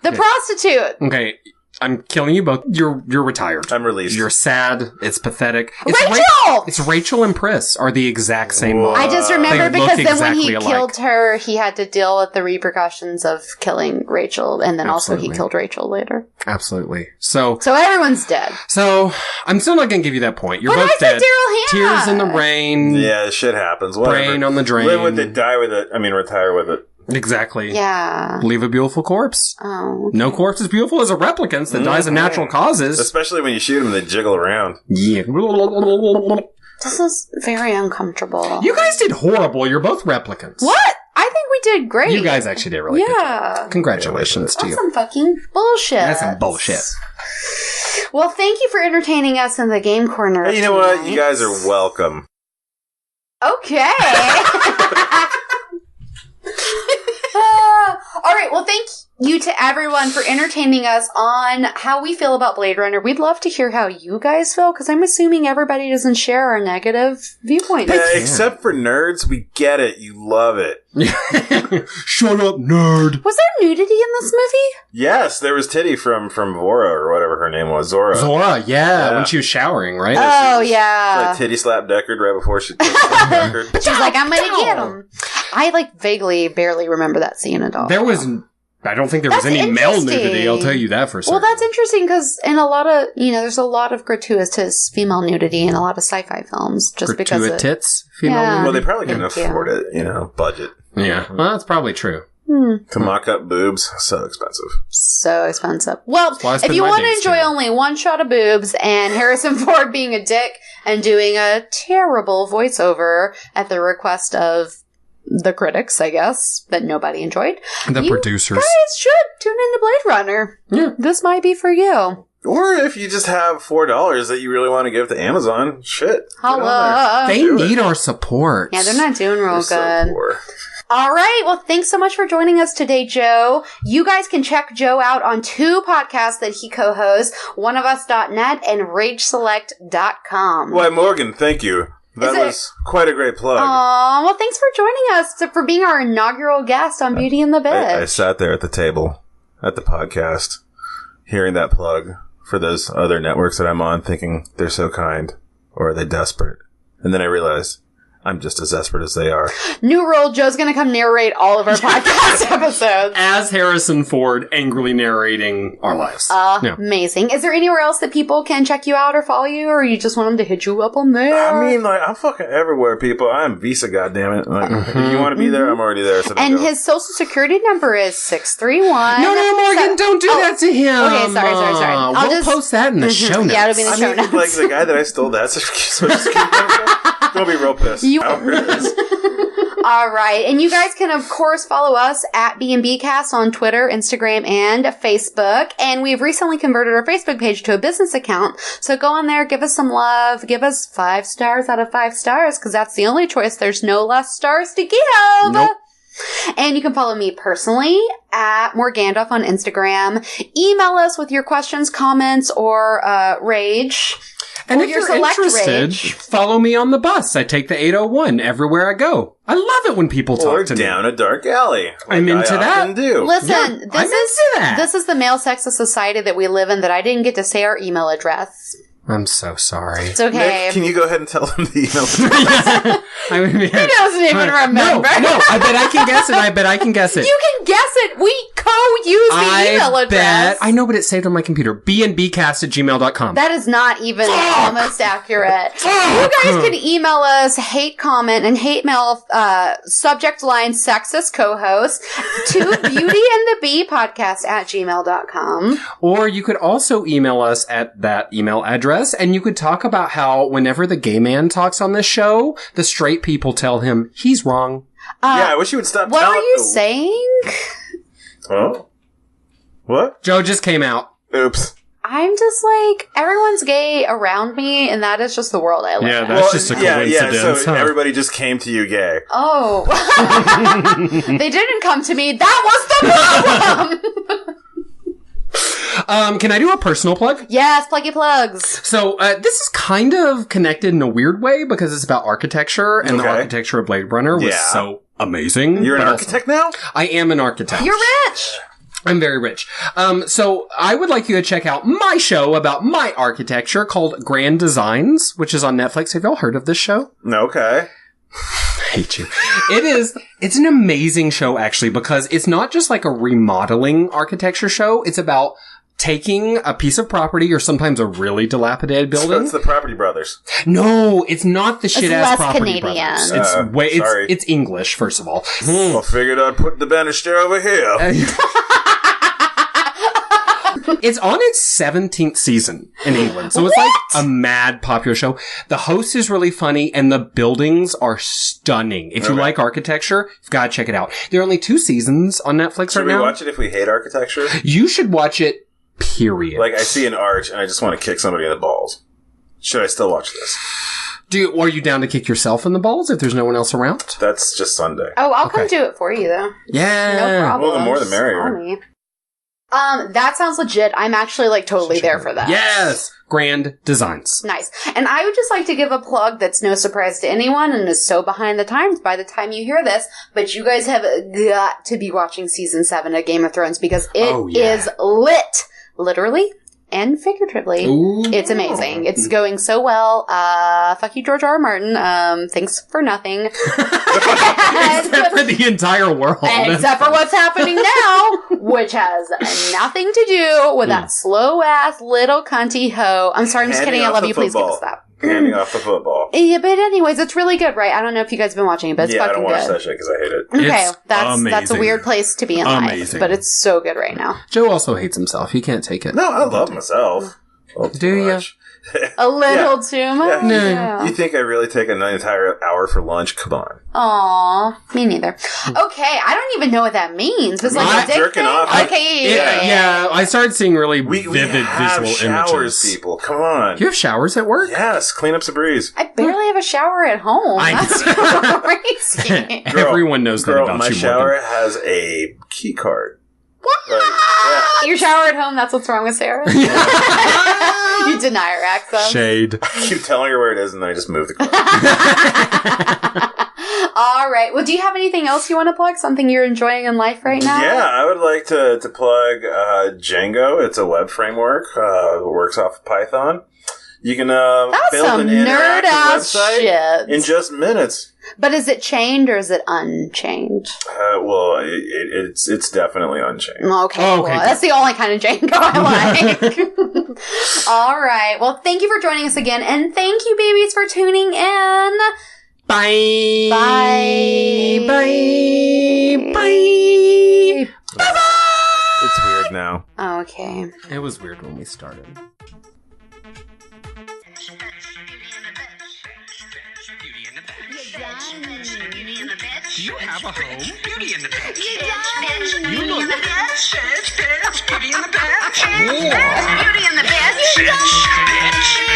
The prostitute. Okay, I'm killing you both. You're retired. I'm released. You're sad. It's pathetic. Rachel! It's Rachel and Pris are the exact same Whoa. model. I just remember They look because then when he exactly alike. killed her, he had to deal with the repercussions of killing Rachel, and then also Absolutely. he killed Rachel later. Absolutely. So So everyone's dead. I'm still not going to give you that point. You're But both I said dead. Daryl Hannah. Tears in the rain. Yeah, shit happens. Whatever. Brain on the drain. Live with it, die with it. I mean, retire with it. Exactly. Yeah. Leave a beautiful corpse. Oh. No corpse is beautiful as a replicant that dies of natural causes. Especially when you shoot them, they jiggle around. Yeah. This is very uncomfortable. You guys did horrible. You're both replicants. What? I think we did great. You guys actually did really good. Yeah. Congratulations to That's you. some fucking bullshit. That's some bullshit. Well, thank you for entertaining us in the game corner. Hey, you know what? tonight. You guys are welcome. Okay. All right. Well, thank you to everyone for entertaining us on how we feel about Blade Runner. We'd love to hear how you guys feel, because I'm assuming everybody doesn't share our negative viewpoints. Yeah, except for nerds, we get it. You love it. Shut up, nerd. Was there nudity in this movie? Yes, there was Titty from Vora, or whatever her name was. Zora. Zora, yeah, Yeah. when she was showering, right? Oh, yeah. Like titty slapped Deckard right before she titty slapped Deckard. She's like, I'm gonna get him. I vaguely, barely remember that scene at all. There was, I don't think there was That's any male interesting. nudity, I'll tell you that for certain. Well, that's interesting because in a lot of, there's a lot of gratuitous female nudity in a lot of sci-fi films. Just because Gratuitous of, tits, female Yeah. nudity? Well, they probably couldn't Thank you. afford it, budget. Yeah, well, that's probably true. To mock up boobs, so expensive. so expensive. Well, why I if spend you my want to days enjoy doing it. only one shot of boobs and Harrison Ford being a dick and doing a terrible voiceover at the request of the critics, I guess, that nobody enjoyed. The you producers. guys should tune into Blade Runner. Yeah. This might be for you. Or if you just have $4 that you really want to give to Amazon, shit. Holla. They need our support. Yeah, they're not doing real They're good. so poor. All right. Well, thanks so much for joining us today, Joe. You guys can check Joe out on 2 podcasts that he co-hosts, oneofus.net and rageselect.com. Why, Morgan, thank you. That was quite a great plug. Aw, well, thanks for joining us, for being our inaugural guest on Beauty and the I Bitch. sat there at the table, at the podcast, hearing that plug for those other networks that I'm on, thinking they're so kind, or are they desperate? And then I realized I'm just as desperate as they are. New rule, Joe's going to come narrate all of our podcast episodes. As Harrison Ford angrily narrating our lives. Amazing. Is there anywhere else that people can check you out or follow you, or you just want them to hit you up on there? I mean, like, I'm fucking everywhere, people. I'm Visa, goddammit. Like, if you want to be there, I'm already there. So and his social security number is 631. No, Morgan, don't do that to him. Okay, sorry. I'll We'll post that in the show notes. Yeah, it'll be in the show notes. Like the guy that I stole that social security number from, gonna be real pissed. All right. And you guys can, of course, follow us at B&Bcast on Twitter, Instagram, and Facebook. And we've recently converted our Facebook page to a business account. So go on there, give us some love, give us 5 stars out of 5 stars, because that's the only choice. There's no less stars to give. Nope. And you can follow me personally at Morgandolph on Instagram. Email us with your questions, comments, or rage. And or if your you're select interested, rage. follow me on the bus. I take the 801 everywhere I go. I love it when people talk Or to me. down a dark alley. Like I'm into I that. often do. Listen, I'm into that. this is the male sexist society that we live in that I didn't get to say our email address. I'm so sorry. It's okay. Nick, can you go ahead and tell them the email? I mean, He doesn't even remember. No, I bet I can guess it. You can guess it. We co-use the email address. I know, but it's saved on my computer. bnbcast@gmail.com. That is not even almost accurate. You guys can email us hate comment and hate mail subject line sexist co-host to beautyandthebee@gmail.com. Or you could also email us at that email address, and you could talk about how whenever the gay man talks on this show, the straight people tell him he's wrong. Yeah, I wish you would stop What telling... were you saying? Oh? What? Joe just came out. Oops. I'm just like, everyone's gay around me, and that is just the world I live in. That's just a coincidence. Yeah, so everybody just came to you gay. Oh. They didn't come to me. That was the problem! Can I do a personal plug? Yes, pluggy plugs. So, this is kind of connected in a weird way because it's about architecture, and the Okay. architecture of Blade Runner was so amazing. You're an but architect now? I am an architect. You're rich! I'm very rich. So I would like you to check out my show about my architecture called Grand Designs, which is on Netflix. Have y'all heard of this show? Okay. I hate you. It's an amazing show, actually, because it's not just like a remodeling architecture show. It's about taking a piece of property or sometimes a really dilapidated So building. it's the Property Brothers. No, it's not the shit ass less Property Canadian. Brothers. Sorry. It's English, first of all. I figured I'd put the banister over here. It's on its 17th season in England. So it's like a mad popular show. The host is really funny and the buildings are stunning. If you like architecture, you've got to check it out. There are only 2 seasons on Netflix Should right we now. watch it if we hate architecture? You should watch it, period. Like, I see an arch and I just want to kick somebody in the balls. Should I still watch this? Are you down to kick yourself in the balls if there's no one else around? That's just Sunday. Oh, I'll come do it for you, though. Yeah. No problem. Well, the more the merrier. Call me. That sounds legit. I'm actually, like, totally there for that. Yes! Grand Designs. Nice. And I would just like to give a plug that's no surprise to anyone and is so behind the times by the time you hear this, but you guys have got to be watching season 7 of Game of Thrones because it is lit. Literally and figuratively. Ooh. It's amazing. It's going so well. Fuck you, George R. R. Martin. Thanks for nothing. Except for the entire world. Except for what's happening now, which has nothing to do with that slow-ass little cunty hoe. I'm sorry, I'm just kidding. I love you. Please give us that. Handing off the football. Yeah, but anyways, it's really good, right? I don't know if you guys have been watching it, but it's fucking good. I don't watch that shit because I hate it. Okay, It's that's a amazing. weird place to be in life, Amazing. but it's so good right now. Joe also hates himself. He can't take it. No, I love myself. Do ya? A little too much? No. You think I really take an entire hour for lunch? Come on. Aw, me neither. Okay, I don't even know what that means. It's like a dick jerking thing? off. Okay, Yeah, I started seeing really We vivid have visual showers, images. people. Come on. You have showers at work? Yes, clean up's a breeze. I barely have a shower at home. I That's crazy. Everyone knows that about my you. shower Morgan. has a key card. What? Like, Your shower at home, that's what's wrong with Sarah? You deny her access. Shade. I keep telling her where it is, and then I just move the card. All right. Well, do you have anything else you want to plug? Something you're enjoying in life right now? Yeah, I would like to plug Django. It's a web framework that works off of Python. You can That's build some an interactive nerd-ass website shit. in just minutes. But is it chained or is it unchained? Well, it's definitely unchained. Okay, Oh, cool. okay, That's the only kind of Django I like. All right. Well, thank you for joining us again. And thank you, babies, for tuning in. Bye. Bye. Bye. Bye. Bye-bye. It's weird now. Okay. It was weird when we started. Do you have a home? Beauty in the Bitch. You look- bitch. Bitch, Beauty in the Bitch. Beauty in the bitch. Bitch, bitch.